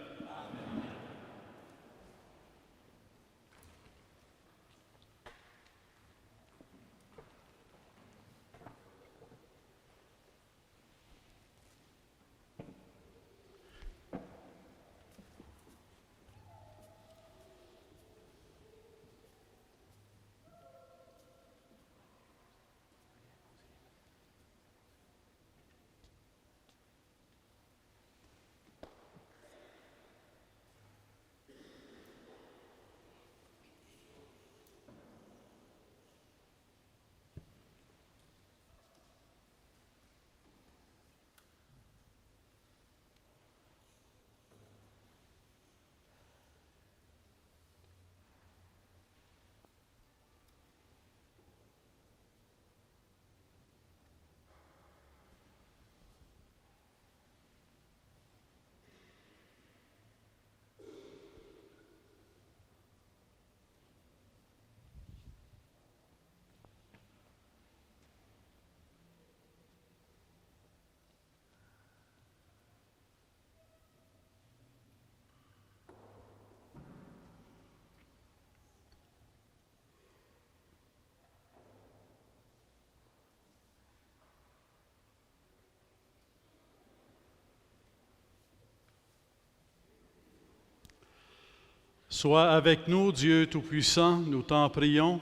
Sois avec nous, Dieu Tout-Puissant, nous t'en prions.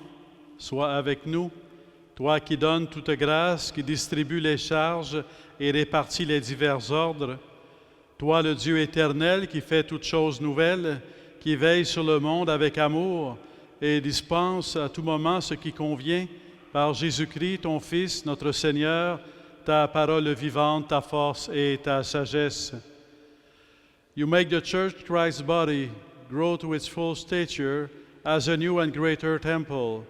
Sois avec nous, toi qui donnes toute grâce, qui distribue les charges et répartis les divers ordres. Toi, le Dieu éternel, qui fait toutes choses nouvelles, qui veille sur le monde avec amour et dispense à tout moment ce qui convient, par Jésus-Christ, ton Fils, notre Seigneur, ta parole vivante, ta force et ta sagesse. You make the church Christ's body grow to its full stature as a new and greater temple.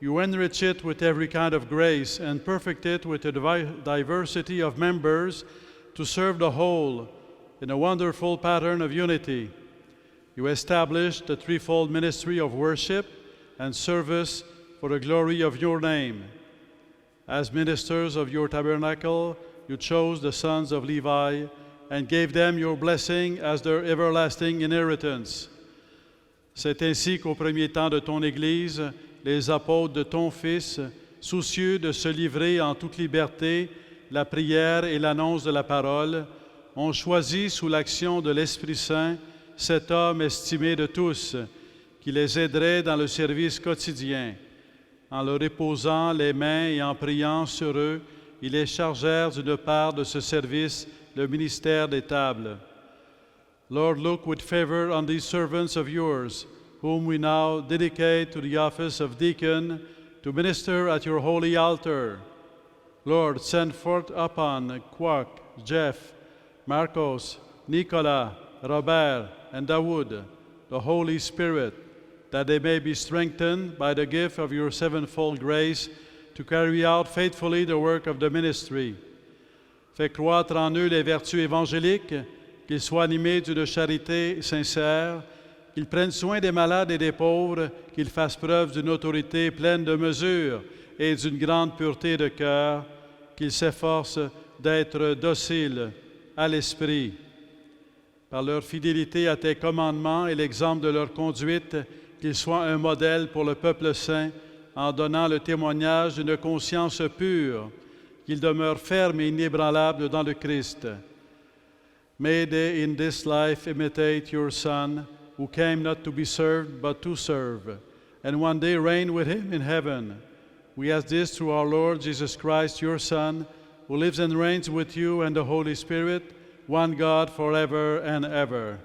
You enrich it with every kind of grace and perfect it with a diversity of members to serve the whole in a wonderful pattern of unity. You establish the threefold ministry of worship and service for the glory of your name. As ministers of your tabernacle, you chose the sons of Levi and gave them your blessing as their everlasting inheritance. C'est ainsi qu'au premier temps de ton Église, les apôtres de ton Fils soucieux de se livrer en toute liberté la prière et l'annonce de la parole, ont choisi sous l'action de l'Esprit Saint cet homme estimé de tous, qui les aiderait dans le service quotidien. En leur déposant les mains et en priant sur eux, ils les chargèrent d'une part de ce service, le ministère des tables. Lord, look with favor on these servants of yours, whom we now dedicate to the office of deacon, to minister at your holy altar. Lord, send forth upon Kwok, Jeff, Marcos, Nicolas, Robert, and Dawood the Holy Spirit, that they may be strengthened by the gift of your sevenfold grace to carry out faithfully the work of the ministry. Fais croître en eux les vertus évangéliques, qu'ils soient animés d'une charité sincère, qu'ils prennent soin des malades et des pauvres, qu'ils fassent preuve d'une autorité pleine de mesure et d'une grande pureté de cœur, qu'ils s'efforcent d'être dociles à l'esprit. Par leur fidélité à tes commandements et l'exemple de leur conduite, qu'ils soient un modèle pour le peuple saint, en donnant le témoignage d'une conscience pure, qu'ils demeurent fermes et inébranlables dans le Christ. May they in this life imitate your Son, who came not to be served, but to serve, and one day reign with him in heaven. We ask this through our Lord Jesus Christ, your Son, who lives and reigns with you and the Holy Spirit, one God forever and ever.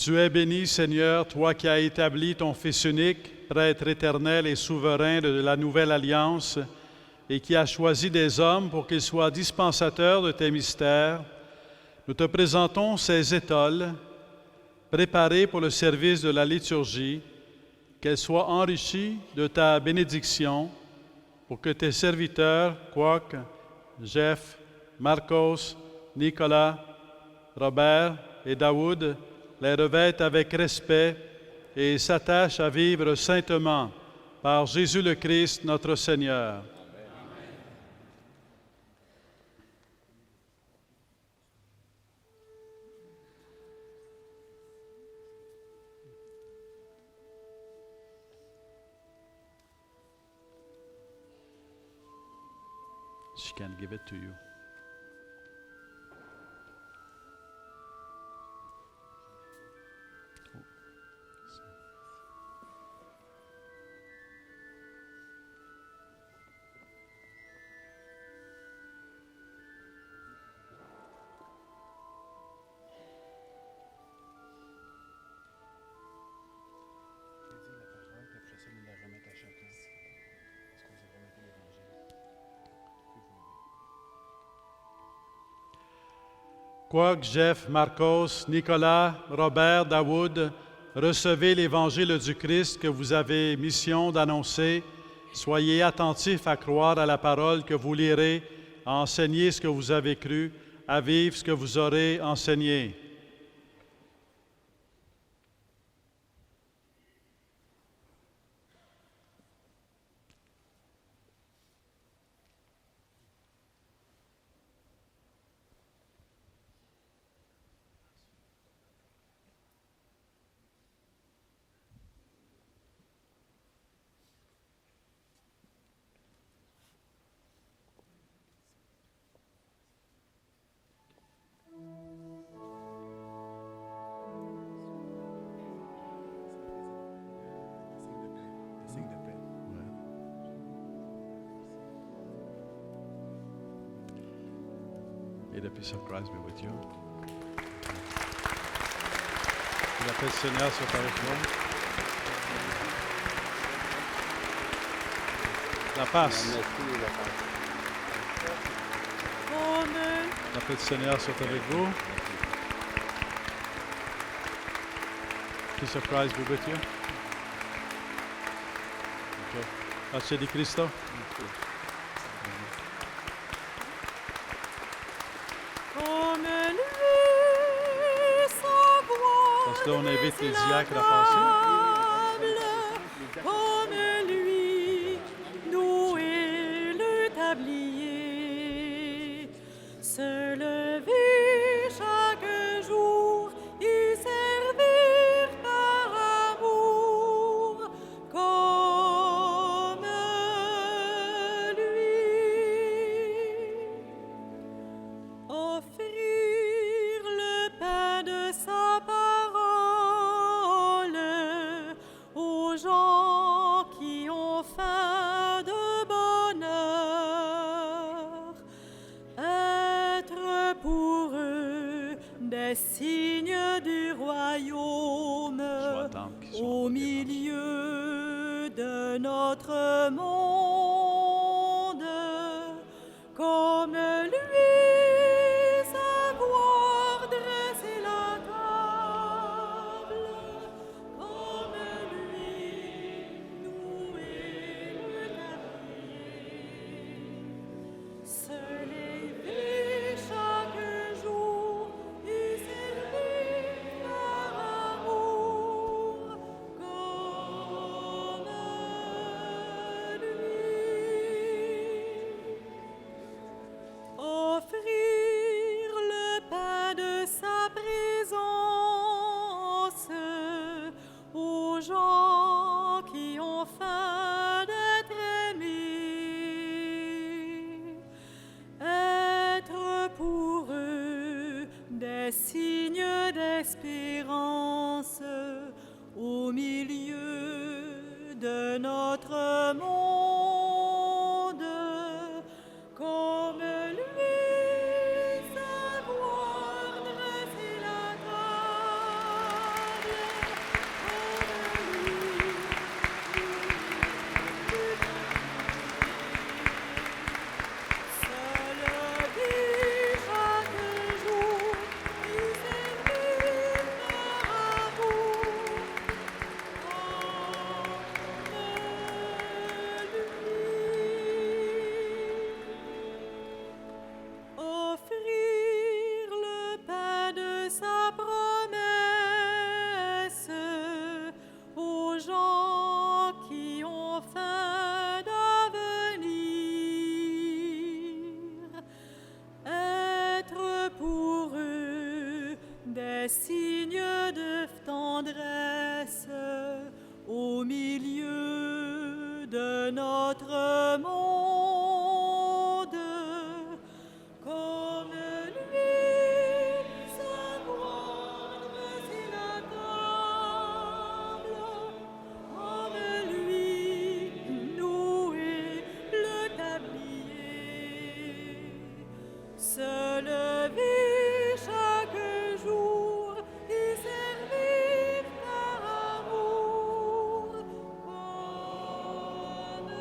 Tu es béni, Seigneur, toi qui as établi ton Fils unique, prêtre éternel et souverain de la nouvelle alliance, et qui as choisi des hommes pour qu'ils soient dispensateurs de tes mystères. Nous te présentons ces étoles, préparées pour le service de la liturgie, qu'elles soient enrichies de ta bénédiction, pour que tes serviteurs, Kwok, Jeff, Marcos, Nicolas, Robert et Daoud, les revêtent avec respect et s'attachent à vivre saintement par Jésus le Christ, notre Seigneur. She can give it to you. Kwok, Jeff, Marcos, Nicolas, Robert, Daoud, recevez l'Évangile du Christ que vous avez mission d'annoncer. Soyez attentifs à croire à la parole que vous lirez, à enseigner ce que vous avez cru, à vivre ce que vous aurez enseigné. May the peace of Christ be with you. Que la paix du Seigneur soit avec vous. La pace. Amen. La paix du Seigneur soit avec vous. Peace of Christ be with you. Okay. Pace di Cristo. Comme lui, sa gloire Parce que là, on invite les diacres à passer. décelable. Comme lui, nouer le tablier, se lever chaque jour y servir par amour, comme lui. Offrir le pain de sa parole aux gens qui ont faim de bonheur, être pour eux des signes du royaume Sois attendre qu'ils soient au au départ. milieu de notre monde, comme lui, sa gloire dresser la table, comme lui, nouer le tablier, se lever chaque jour y servir par amour, comme lui. Offrir le pain de sa présence aux gens qui ont faim d'être aimés, être pour eux des signes d'espérance au milieu de notre monde, comme lui, sa gloire dresser la table, comme lui, se lever chaque jour y servir par amour, offrir le pain de sa promesse aux gens qui ont faim d'avenir, être pour eux des signes de tendresse au milieu de notre monde, comme lui, sa gloire dresser la table, comme lui, nouer le tablier, se lever chaque jour y servir par amour, comme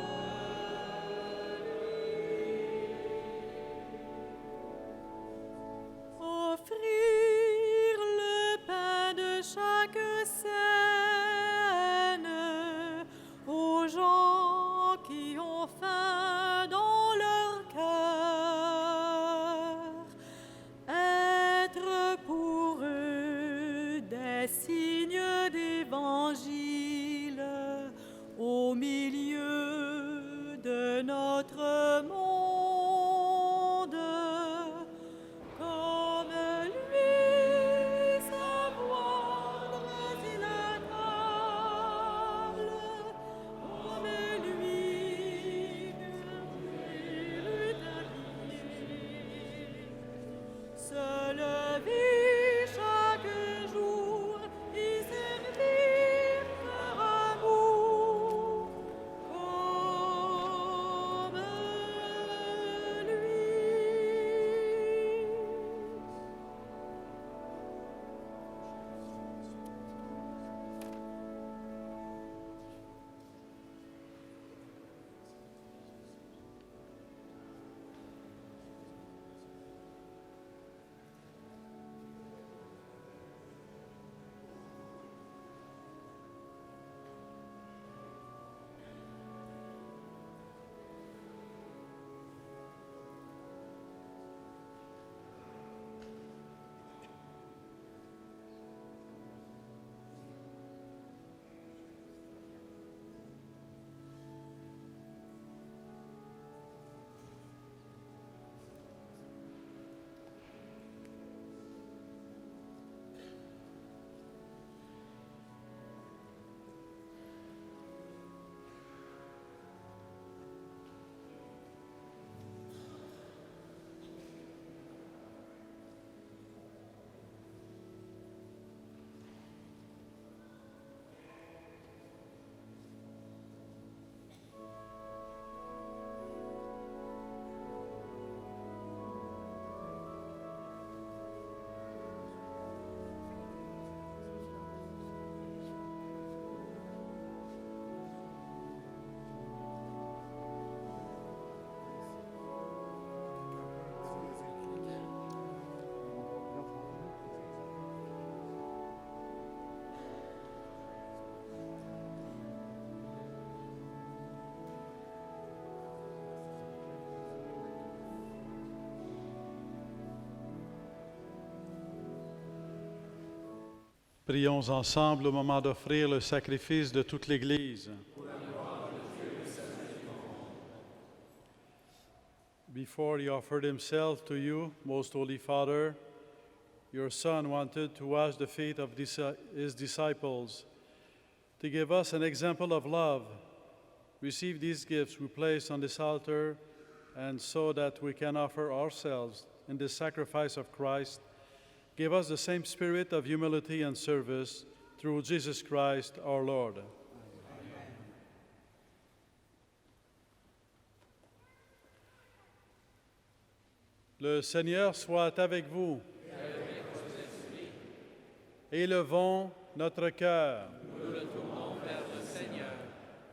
Prions ensemble au moment d'offrir le sacrifice de toute l'Église. Before he offered himself to you, most Holy Father, your Son wanted to wash the feet of his disciples, to give us an example of love. Receive these gifts we place on this altar, and so that we can offer ourselves in the sacrifice of Christ, give us the same spirit of humility and service through Jesus Christ our Lord. Le Seigneur soit avec vous. Élevons notre cœur. Nous le tournons vers le Seigneur.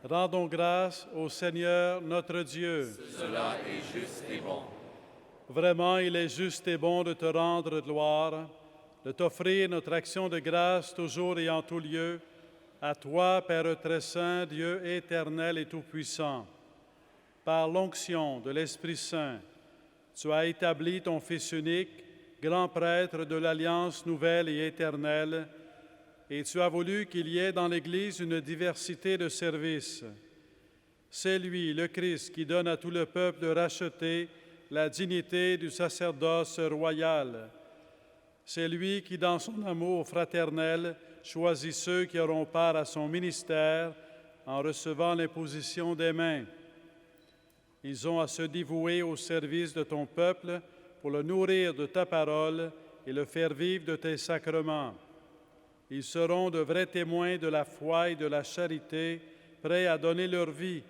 Rendons grâce au Seigneur notre Dieu. Cela est juste et bon. Vraiment, il est juste et bon de te rendre gloire, de t'offrir notre action de grâce toujours et en tout lieu, à toi, Père très saint, Dieu éternel et tout-puissant. Par l'onction de l'Esprit Saint, tu as établi ton Fils unique, grand prêtre de l'Alliance nouvelle et éternelle, et tu as voulu qu'il y ait dans l'Église une diversité de services. C'est lui, le Christ, qui donne à tout le peuple de racheter la dignité du sacerdoce royal. C'est lui qui, dans son amour fraternel, choisit ceux qui auront part à son ministère en recevant l'imposition des mains. Ils ont à se dévouer au service de ton peuple pour le nourrir de ta parole et le faire vivre de tes sacrements. Ils seront de vrais témoins de la foi et de la charité, prêts à donner leur vie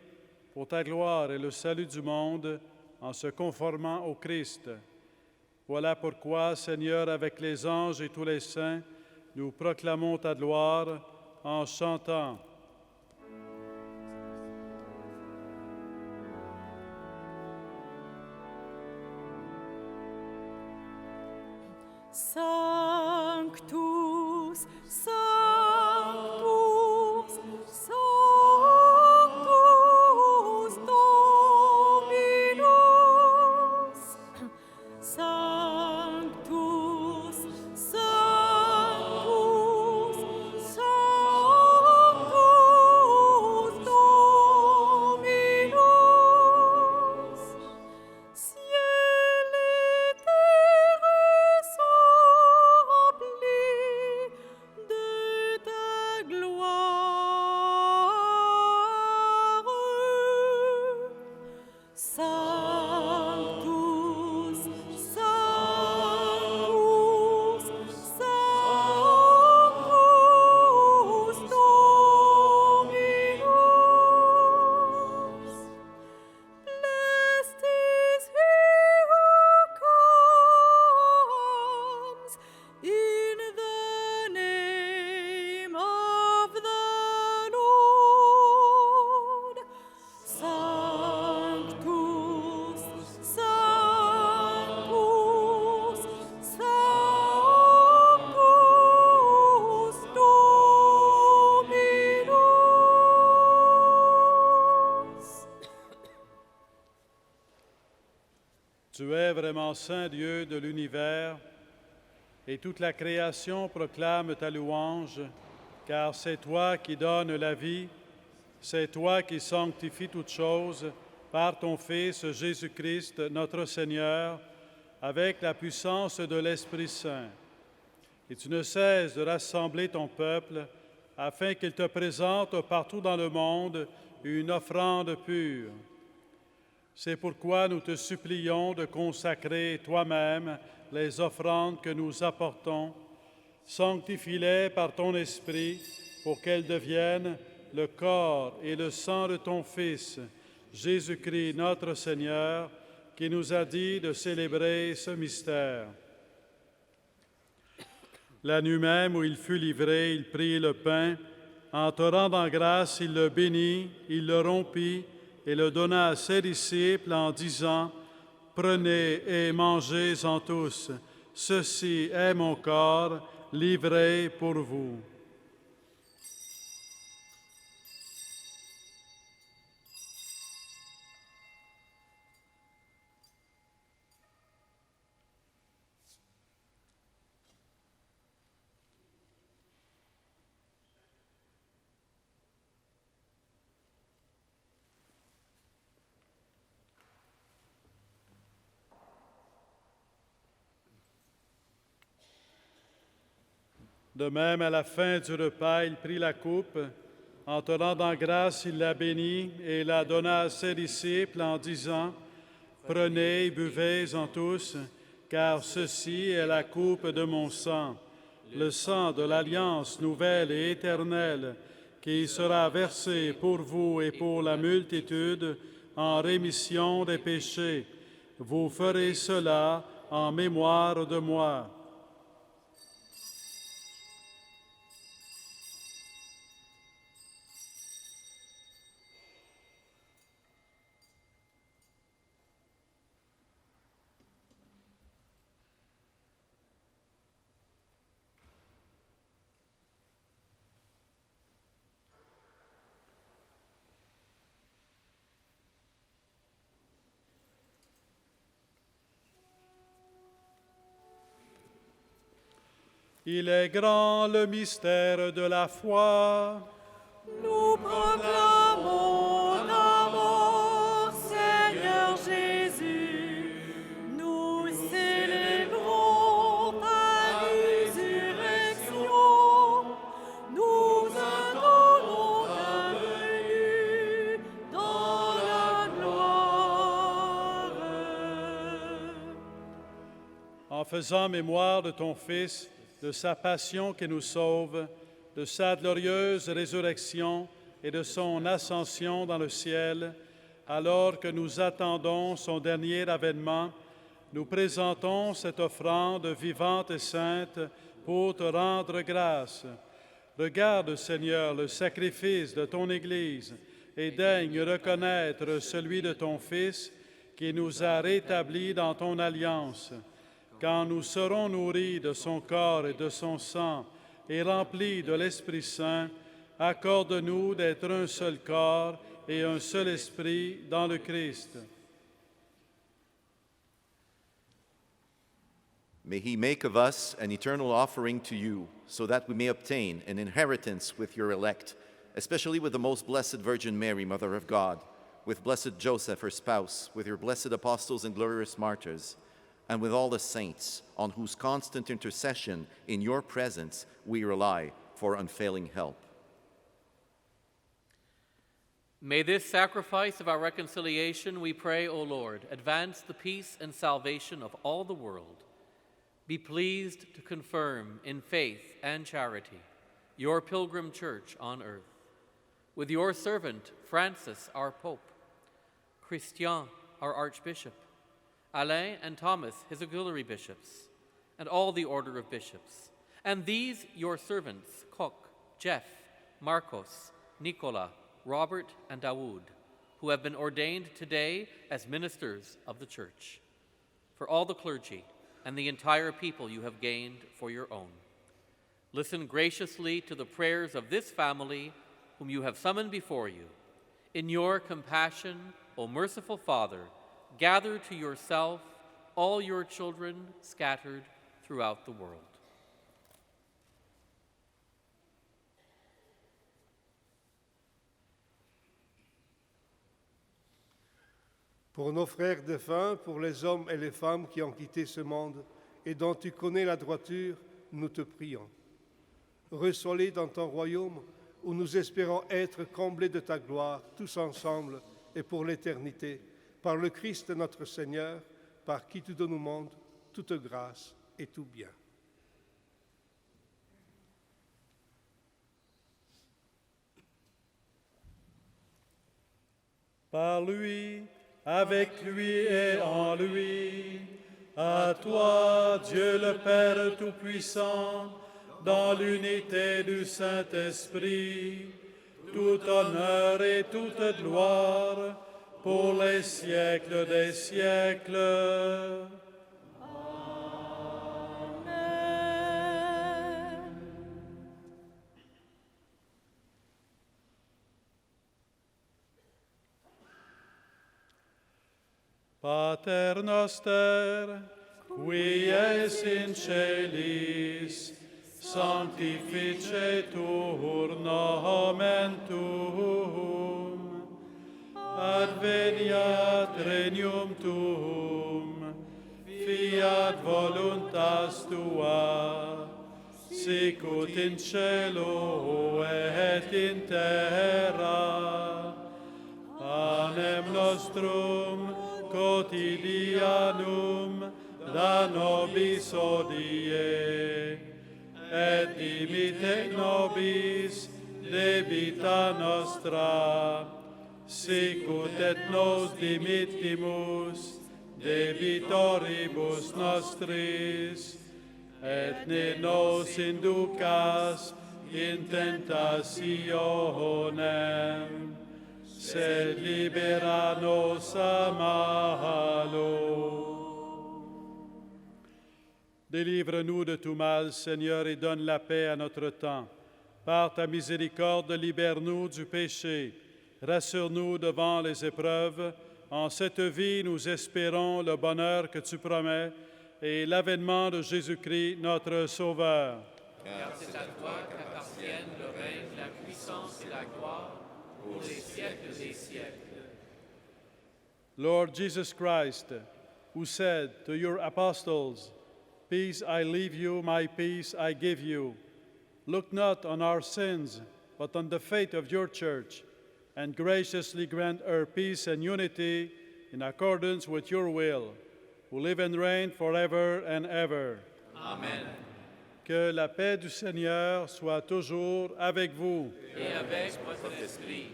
pour ta gloire et le salut du monde en se conformant au Christ. Voilà pourquoi, Seigneur, avec les anges et tous les saints, nous proclamons ta gloire en chantant. Sanctus, Sanctus, Sanctus Dominus. Sanctus, Sanctus, Sanctus Dominus. Ciel et terre sont remplis de ta gloire. Sanctus, Sanctus, Sanctus Dominus. Blessed is he who comes in the name of the Lord. Sanctus, Sanctus, Sanctus Dominus. Tu es vraiment saint Dieu de l'univers, et toute la création proclame ta louange, car c'est toi qui donnes la vie, c'est toi qui sanctifies toutes choses par ton Fils Jésus-Christ, notre Seigneur, avec la puissance de l'Esprit Saint. Et tu ne cesses de rassembler ton peuple afin qu'il te présente partout dans le monde une offrande pure. C'est pourquoi nous te supplions de consacrer toi-même les offrandes que nous apportons. Sanctifie-les par ton Esprit pour qu'elles deviennent le corps et le sang de ton Fils, Jésus-Christ notre Seigneur, qui nous a dit de célébrer ce mystère. La nuit même où il fut livré, il prit le pain. En te rendant grâce, il le bénit, il le rompit et le donna à ses disciples en disant, « Prenez et mangez-en tous. Ceci est mon corps livré pour vous. » De même, à la fin du repas, il prit la coupe. En te rendant grâce, il la bénit et la donna à ses disciples en disant, « Prenez et buvez-en tous, car ceci est la coupe de mon sang, le sang de l'alliance nouvelle et éternelle, qui sera versé pour vous et pour la multitude en rémission des péchés. Vous ferez cela en mémoire de moi. » Il est grand le mystère de la foi. Nous proclamons ta mort, Seigneur Jésus. Nous célébrons ta résurrection. Nous attendons ta venue dans la gloire. En faisant mémoire de ton Fils, de sa passion qui nous sauve, de sa glorieuse résurrection et de son ascension dans le ciel, alors que nous attendons son dernier avènement, nous présentons cette offrande vivante et sainte pour te rendre grâce. Regarde, Seigneur, le sacrifice de ton Église et daigne reconnaître celui de ton Fils qui nous a rétablis dans ton alliance. Quand nous serons nourris de son corps et de son sang et remplis de l'Esprit Saint, accorde-nous d'être un seul corps et un seul esprit dans le Christ. May he make of us an eternal offering to you, so that we may obtain an inheritance with your elect, especially with the most blessed Virgin Mary, Mother of God, with blessed Joseph, her spouse, with your blessed apostles and glorious martyrs, and with all the saints, on whose constant intercession in your presence we rely for unfailing help. May this sacrifice of our reconciliation, we pray, O Lord, advance the peace and salvation of all the world. Be pleased to confirm in faith and charity your pilgrim church on earth. With your servant, Francis, our Pope, Christian, our Archbishop, Alain and Thomas, his auxiliary bishops, and all the order of bishops, and these your servants, Koch, Jeff, Marcos, Nicola, Robert, and Daoud, who have been ordained today as ministers of the Church, for all the clergy and the entire people you have gained for your own. Listen graciously to the prayers of this family whom you have summoned before you. In your compassion, O merciful Father, gather to yourself all your children scattered throughout the world. Pour nos frères défunts, pour les hommes et les femmes qui ont quitté ce monde et dont tu connais la droiture, nous te prions. Reçois-les dans ton royaume où nous espérons être comblés de ta gloire, tous ensemble et pour l'éternité, par le Christ notre Seigneur, par qui tu donnes au monde toute grâce et tout bien. Par lui, avec lui et en lui, à toi, Dieu le Père Tout-Puissant, dans l'unité du Saint-Esprit, tout honneur et toute gloire, pour les siècles des siècles. Amen. Pater noster, qui es in celis, sanctificetur nomen tuum, adveniat regnum tuum, fiat voluntas tua, sicut in cielo et in terra. Panem nostrum quotidianum da nobis hodie, et dimitte nobis debita nostra, sicut et nos dimittimus debitoribus nostris, et ne nos inducas in tentationem, sed libera nos a malo. Délivre-nous de tout mal, Seigneur, et donne la paix à notre temps. Par ta miséricorde, libère-nous du péché. Rassure-nous devant les épreuves. En cette vie, nous espérons le bonheur que tu promets et l'avènement de Jésus-Christ, notre Sauveur. Car c'est à toi qu'appartiennent le règne, la puissance et la gloire pour les siècles des siècles. Lord Jesus Christ, who said to your apostles, "Peace I leave you, my peace I give you," look not on our sins, but on the faith of your church, and graciously grant her peace and unity in accordance with your will, who live and reign forever and ever. Amen. Que la paix du Seigneur soit toujours avec vous. Et avec votre esprit.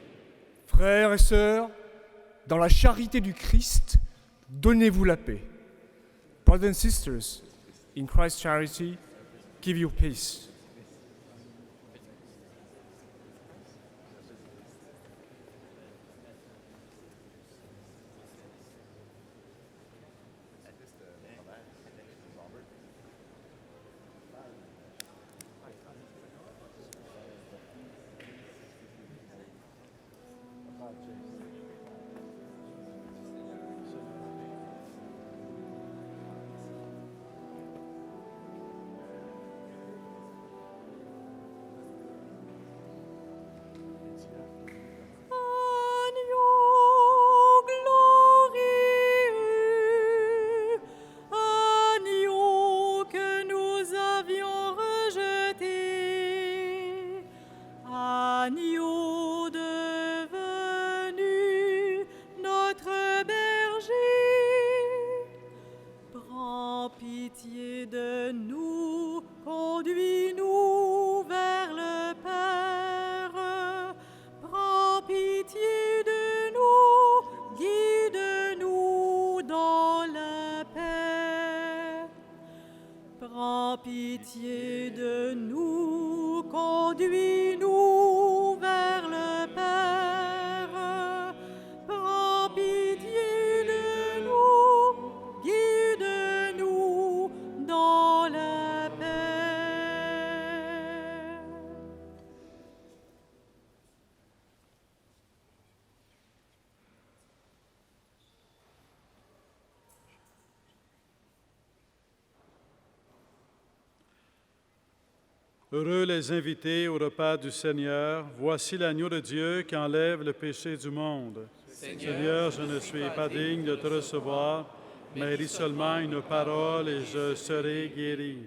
Frères et sœurs, dans la charité du Christ, donnez-vous la paix. Brothers and sisters, in Christ's charity, give you peace. Agneau que nous avions rejeté, agneau devenu notre berger, prends pitié de nous, conduis-nous vers le Père, prends pitié de nous, guide-nous dans la paix. Prends pitié de nous, conduis-nous vers le Père. Prends pitié de nous, guide-nous dans la paix. Heureux les invités au repas du Seigneur. Voici l'agneau de Dieu qui enlève le péché du monde. Seigneur, je ne suis pas digne de te recevoir, mais dis seulement une parole et je serai guéri.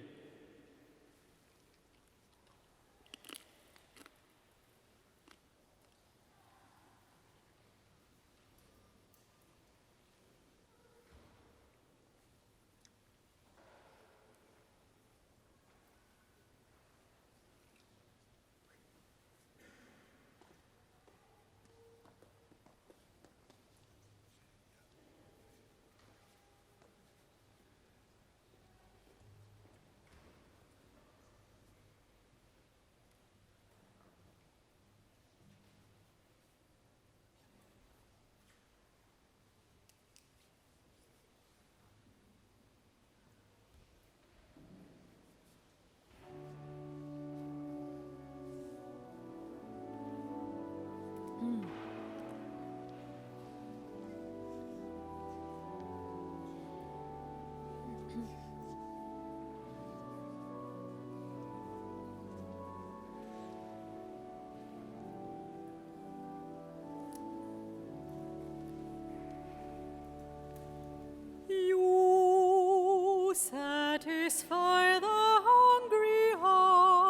You satisfy the hungry heart.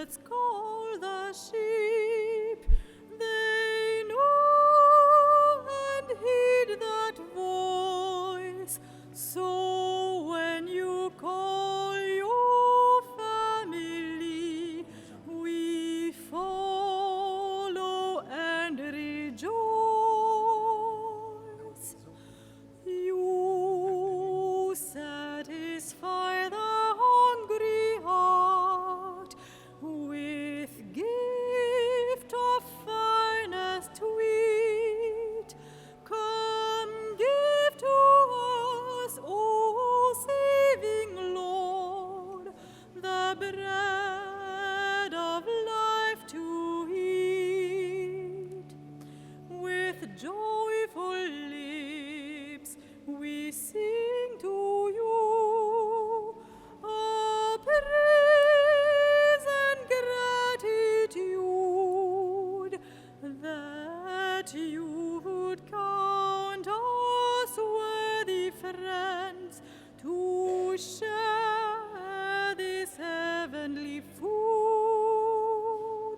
shepherds call the sheep. They know and heed that voice. So when you call your family, we follow and rejoice. You satisfy the hungry heart with gift of finest wheat. Come give to us, O saving Lord, the bread of life to eat. With joyful lips we sing to you a praise and gratitude that you would count us worthy friends to share this heavenly food.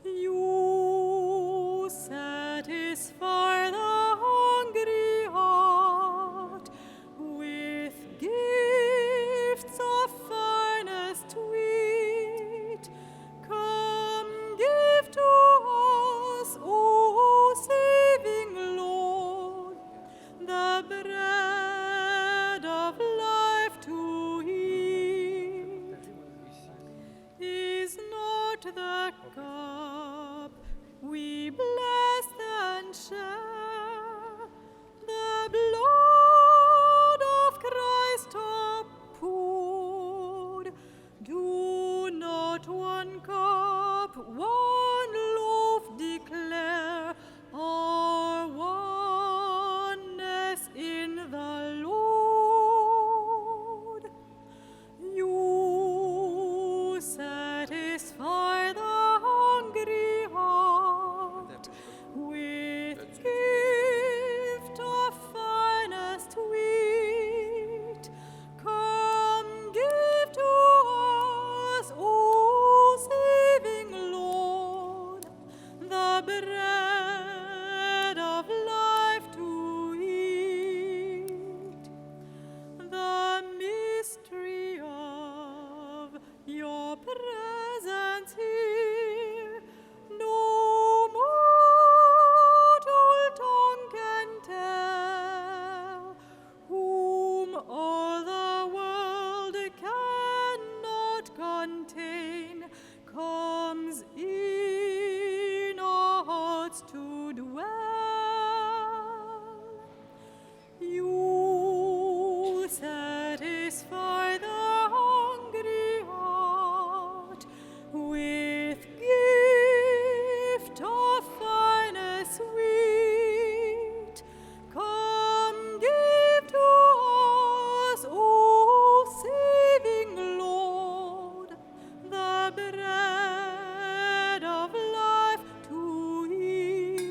You satisfy the hungry heart with gifts of finest wheat. Come give to us, O saving Lord, the bread of life to eat. Is not the cup we bless and share the blood of Christ poured? Do not one cup, one loaf declare our oneness in the Lord? You satisfy the hungry heart with gift of finest wheat. Come give to us, O saving Lord, the bread of life to eat. The mystery of your presence here, no mortal tongue can tell, whom all the world cannot contain, comes in our hearts to dwell. You satisfy the hungry heart with gift of finest sweet. Come give to us, O saving Lord, the bread of life to eat.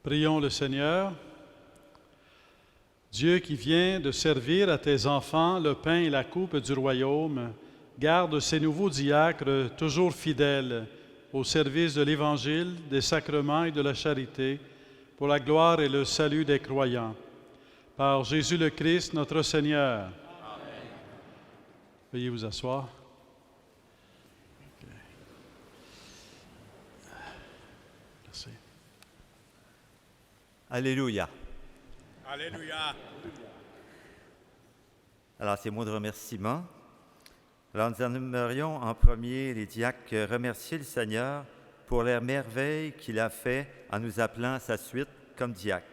Prions le Seigneur. Dieu qui vient de servir à tes enfants le pain et la coupe du royaume, garde ces nouveaux diacres toujours fidèles au service de l'Évangile, des sacrements et de la charité, pour la gloire et le salut des croyants. Par Jésus le Christ, notre Seigneur. Amen. Veuillez vous asseoir. Merci. Alléluia. Alléluia. Alors, ces mots de remerciement. Alors, nous aimerions en premier, les diacres, remercier le Seigneur pour les merveilles qu'il a fait en nous appelant à sa suite comme diacres.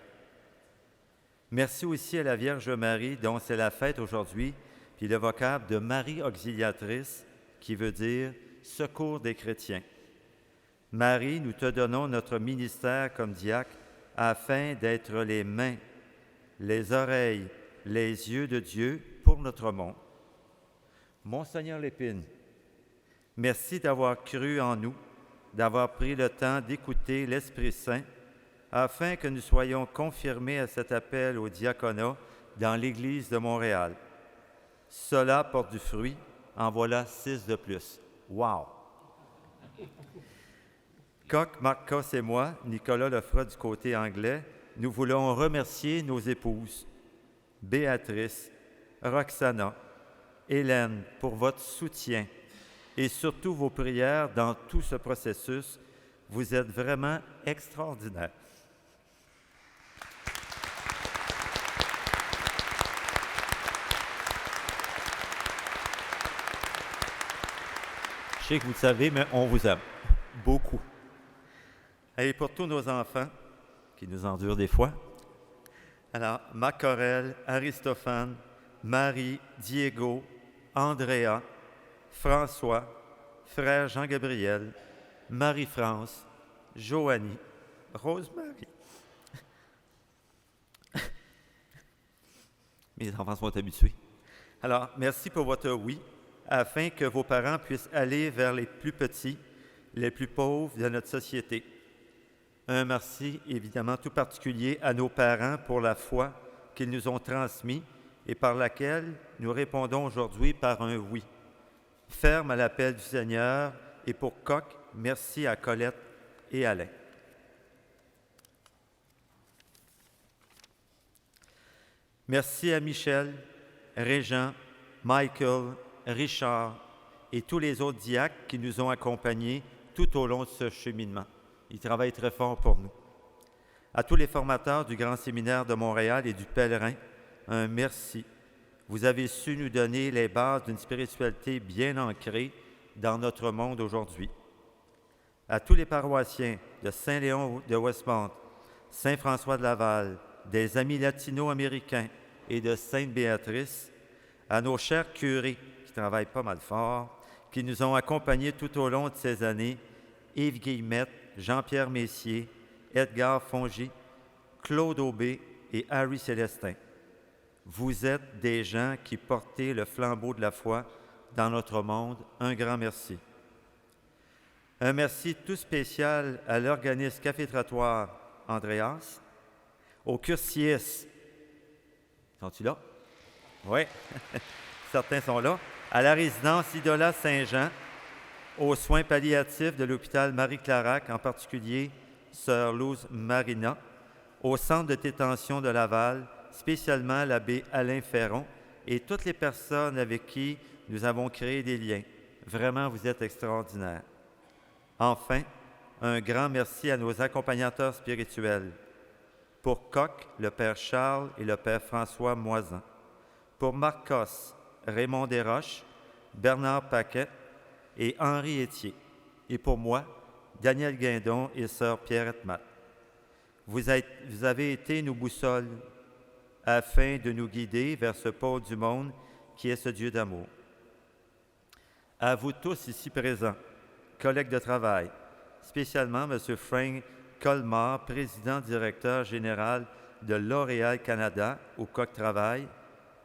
Merci aussi à la Vierge Marie, dont c'est la fête aujourd'hui, puis le vocable de Marie Auxiliatrice, qui veut dire « Secours des chrétiens ». Marie, nous te donnons notre ministère comme diacre afin d'être les mains, les oreilles, les yeux de Dieu pour notre monde. Monseigneur Lépine, merci d'avoir cru en nous, d'avoir pris le temps d'écouter l'Esprit Saint afin que nous soyons confirmés à cet appel au diaconat dans l'Église de Montréal. Cela porte du fruit, en voilà 6 de plus. Wow! Coq, Marcos et moi, Nicolas le fera du côté anglais, nous voulons remercier nos épouses, Béatrice, Roxana, Hélène, pour votre soutien et surtout vos prières dans tout ce processus. Vous êtes vraiment extraordinaires. Je sais que vous le savez, mais on vous aime beaucoup. Et pour tous nos enfants qui nous endurent des fois, alors Macorel, Aristophane, Marie, Diego, Andrea, François, frère Jean-Gabriel, Marie-France, Joanie, Rosemary. Mes enfants sont habitués. Alors, merci pour votre oui, afin que vos parents puissent aller vers les plus petits, les plus pauvres de notre société. Un merci évidemment tout particulier à nos parents pour la foi qu'ils nous ont transmise et par laquelle nous répondons aujourd'hui par un oui. Ferme à l'appel du Seigneur et pour Coq, merci à Colette et Alain. Merci à Michel, Régent, Michael, Richard et tous les autres diacres qui nous ont accompagnés tout au long de ce cheminement. Ils travaillent très fort pour nous. À tous les formateurs du Grand Séminaire de Montréal et du Pèlerin, un merci. Vous avez su nous donner les bases d'une spiritualité bien ancrée dans notre monde aujourd'hui. À tous les paroissiens de Saint-Léon de Westmount, Saint-François de Laval, des Amis latino-américains et de Sainte-Béatrice, à nos chers curés qui travaillent pas mal fort, qui nous ont accompagnés tout au long de ces années, Yves Guillemette, Jean-Pierre Messier, Edgar Fongy, Claude Aubé et Harry Célestin. Vous êtes des gens qui portez le flambeau de la foi dans notre monde. Un grand merci. Un merci tout spécial à l'organisme cafétératoire Andreas, au Cursius. Sont-ils là? Oui, certains sont là. À la résidence Idola Saint-Jean, aux soins palliatifs de l'hôpital Marie-Clarac, en particulier Sœur Luz Marina, au centre de détention de Laval, spécialement l'abbé Alain Ferron et toutes les personnes avec qui nous avons créé des liens. Vraiment, vous êtes extraordinaires. Enfin, un grand merci à nos accompagnateurs spirituels. Pour Coq, le Père Charles et le Père François Moisan. Pour Marcos, Raymond Desroches, Bernard Paquet et Henri Étier. Et pour moi, Daniel Guindon et Sœur Pierrette Matt. Vous avez été nos boussoles afin de nous guider vers ce pôle du monde qui est ce Dieu d'amour. À vous tous ici présents, collègues de travail, spécialement M. Frank Colmar, président-directeur général de L'Oréal Canada, au Coq Travail,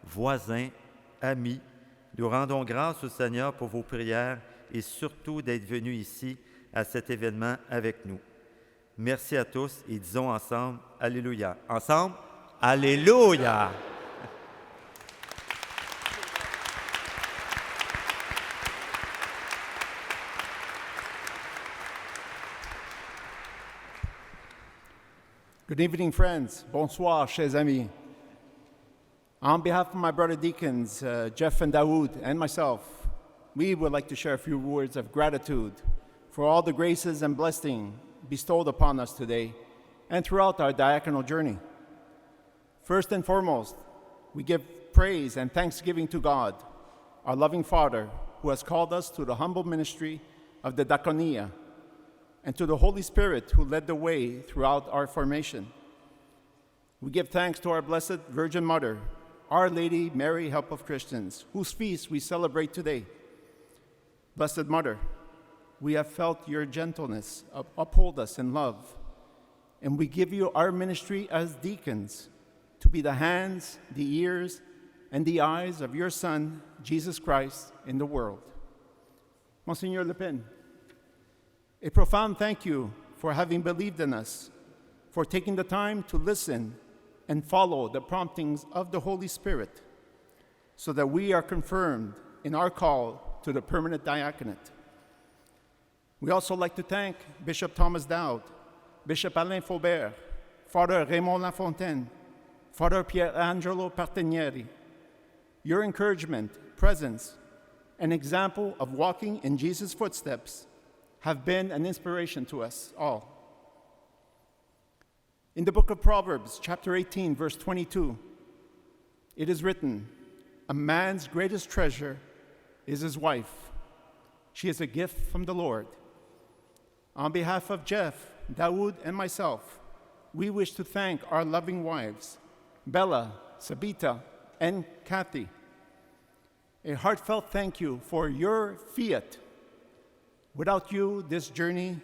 voisins, amis, nous rendons grâce au Seigneur pour vos prières et surtout d'être venus ici à cet événement avec nous. Merci à tous et disons ensemble Alléluia. Ensemble, Alléluia! Good evening, friends. Bonsoir, chers amis. On behalf of my brother deacons, Jeff and Daoud, and myself, we would like to share a few words of gratitude for all the graces and blessings bestowed upon us today and throughout our diaconal journey. First and foremost, we give praise and thanksgiving to God, our loving Father, who has called us to the humble ministry of the diaconia, and to the Holy Spirit who led the way throughout our formation. We give thanks to our Blessed Virgin Mother, Our Lady Mary, Help of Christians, whose feast we celebrate today. Blessed Mother, we have felt your gentleness uphold us in love, and we give you our ministry as deacons to be the hands, the ears, and the eyes of your Son, Jesus Christ, in the world. Monsignor Le Pen, a profound thank you for having believed in us, for taking the time to listen and follow the promptings of the Holy Spirit, so that we are confirmed in our call to the permanent diaconate. We also like to thank Bishop Thomas Dowd, Bishop Alain Faubert, Father Raymond Lafontaine, Father Pierangelo Partenieri. Your encouragement, presence, and example of walking in Jesus' footsteps have been an inspiration to us all. In the book of Proverbs, chapter 18, verse 22, it is written, "A man's greatest treasure is his wife. She is a gift from the Lord." On behalf of Jeff, Daoud, and myself, we wish to thank our loving wives, Bella, Sabita, and Kathy. A heartfelt thank you for your fiat. Without you, this journey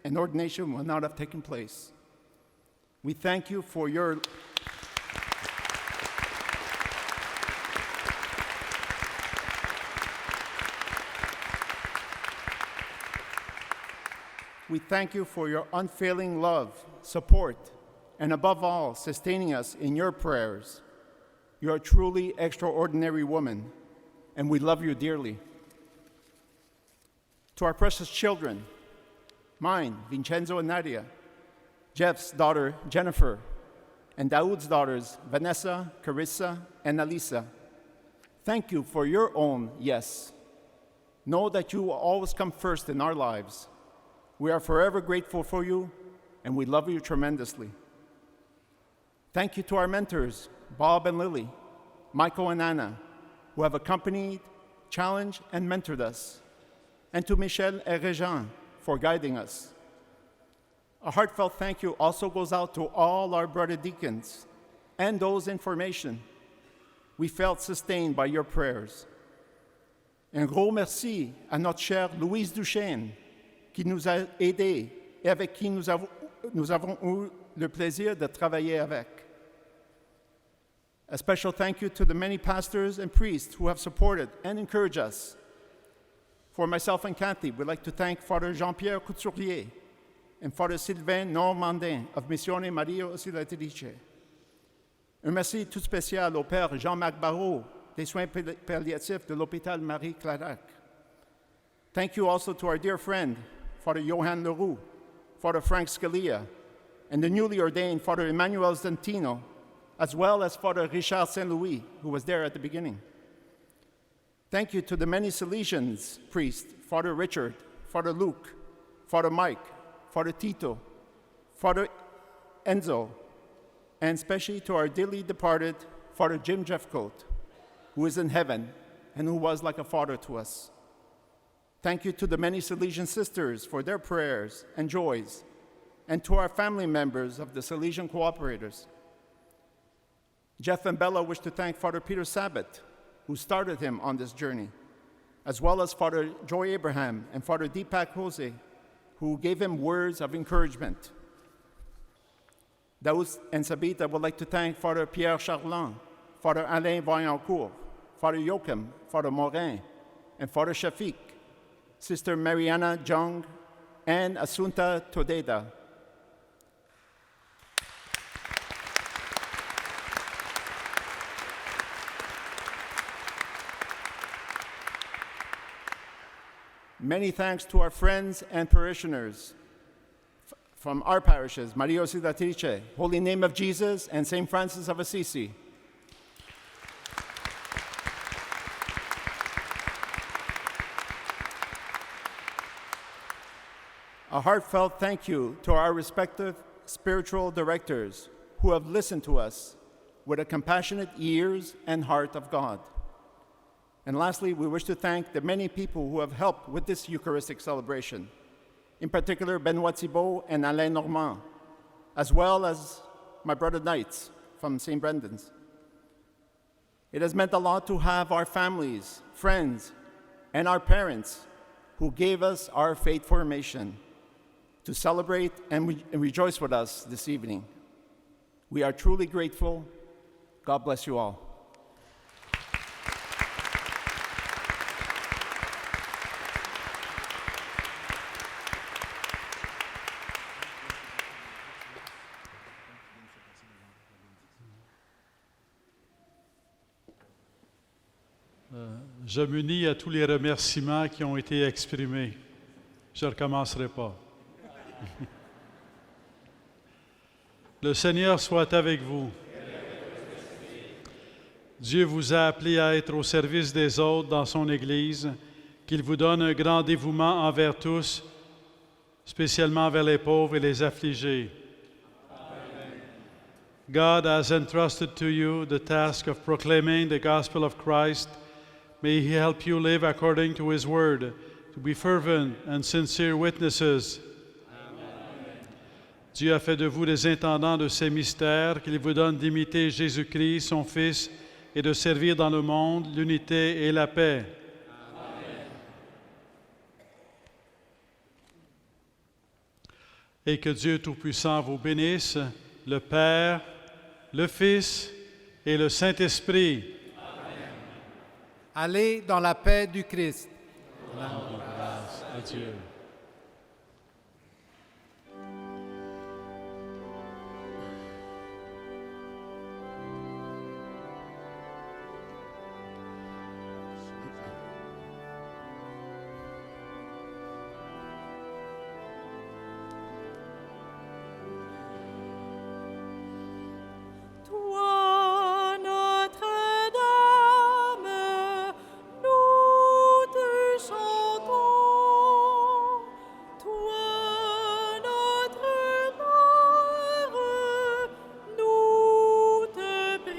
and ordination would not have taken place. We thank you for your unfailing love, support, and above all, sustaining us in your prayers. You're a truly extraordinary woman, and we love you dearly. To our precious children, mine, Vincenzo and Nadia, Jeff's daughter, Jennifer, and Daoud's daughters, Vanessa, Carissa, and Alisa, thank you for your own yes. Know that you will always come first in our lives. We are forever grateful for you, and we love you tremendously. Thank you to our mentors, Bob and Lily, Michael and Anna, who have accompanied, challenged, and mentored us, and to Michel and Régent for guiding us. A heartfelt thank you also goes out to all our brother deacons and those in formation. We felt sustained by your prayers. Un gros merci à notre chère Louise Duchesne, qui nous a aidés et avec qui nous avons eu le plaisir de travailler avec. A special thank you to the many pastors and priests who have supported and encouraged us. For myself and Kathy, we'd like to thank Father Jean-Pierre Couturier and Father Sylvain Normandin of Missione Maria Ausiliatrice. Un merci tout spécial au Père Jean-Marc Barrault des soins palliatifs de l'hôpital Marie-Clarac. Thank you also to our dear friend, Father Johan Leroux, Father Frank Scalia, and the newly ordained Father Emmanuel Zantino, as well as Father Richard Saint-Louis, who was there at the beginning. Thank you to the many Salesians priests, Father Richard, Father Luke, Father Mike, Father Tito, Father Enzo, and especially to our dearly departed Father Jim Jeffcoat, who is in heaven and who was like a father to us. Thank you to the many Salesian sisters for their prayers and joys, and to our family members of the Salesian Cooperators. Jeff and Bella wish to thank Father Peter Sabat, who started him on this journey, as well as Father Joy Abraham and Father Deepak Jose, who gave him words of encouragement. Daoud and Sabita would like to thank Father Pierre Charland, Father Alain Vaillancourt, Father Joachim, Father Morin, and Father Shafiq, Sister Mariana Jung, and Asunta Todeda, Many thanks to our friends and parishioners from our parishes, Maria Auxiliatrice, Holy Name of Jesus, and St. Francis of Assisi. A heartfelt thank you to our respective spiritual directors who have listened to us with a compassionate ears and heart of God. And lastly, we wish to thank the many people who have helped with this Eucharistic celebration, in particular Benoit Thibault and Alain Normand, as well as my brother Knights from St. Brendan's. It has meant a lot to have our families, friends, and our parents who gave us our faith formation to celebrate and rejoice with us this evening. We are truly grateful. God bless you all. Je m'unis à tous les remerciements qui ont été exprimés. Je ne recommencerai pas. Le Seigneur soit avec vous. Dieu vous a appelé à être au service des autres dans son Église, qu'il vous donne un grand dévouement envers tous, spécialement envers les pauvres et les affligés. Amen. God has entrusted to you the task of proclaiming the gospel of Christ. May He help you live according to His word, to be fervent and sincere witnesses. Amen. Dieu a fait de vous des intendants de ces mystères, qu'il vous donne d'imiter Jésus-Christ, son Fils, et de servir dans le monde l'unité et la paix. Amen. Et que Dieu Tout-Puissant vous bénisse, le Père, le Fils et le Saint-Esprit. Allez dans la paix du Christ. Grâce à Dieu.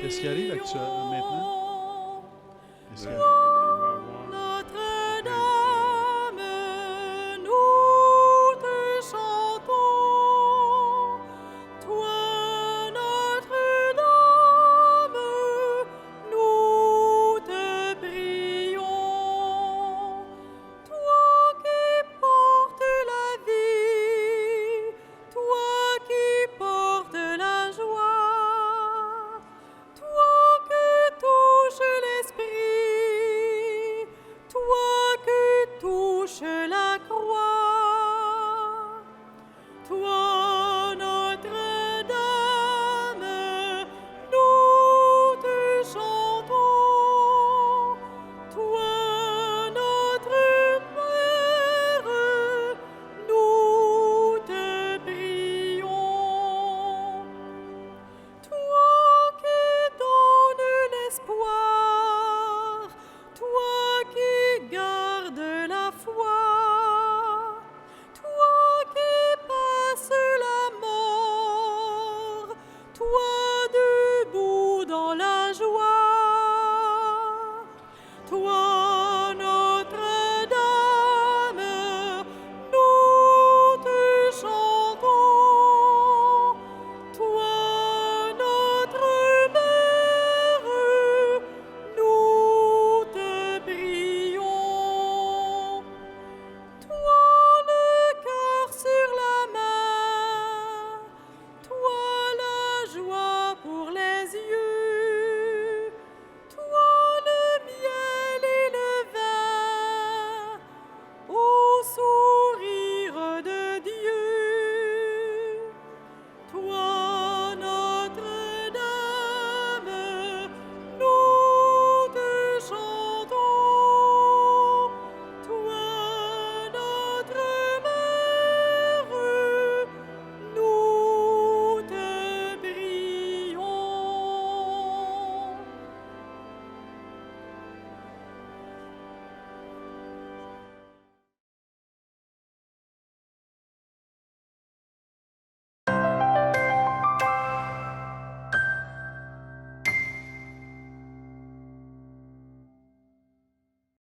Qu'est-ce qui arrive actuellement maintenant?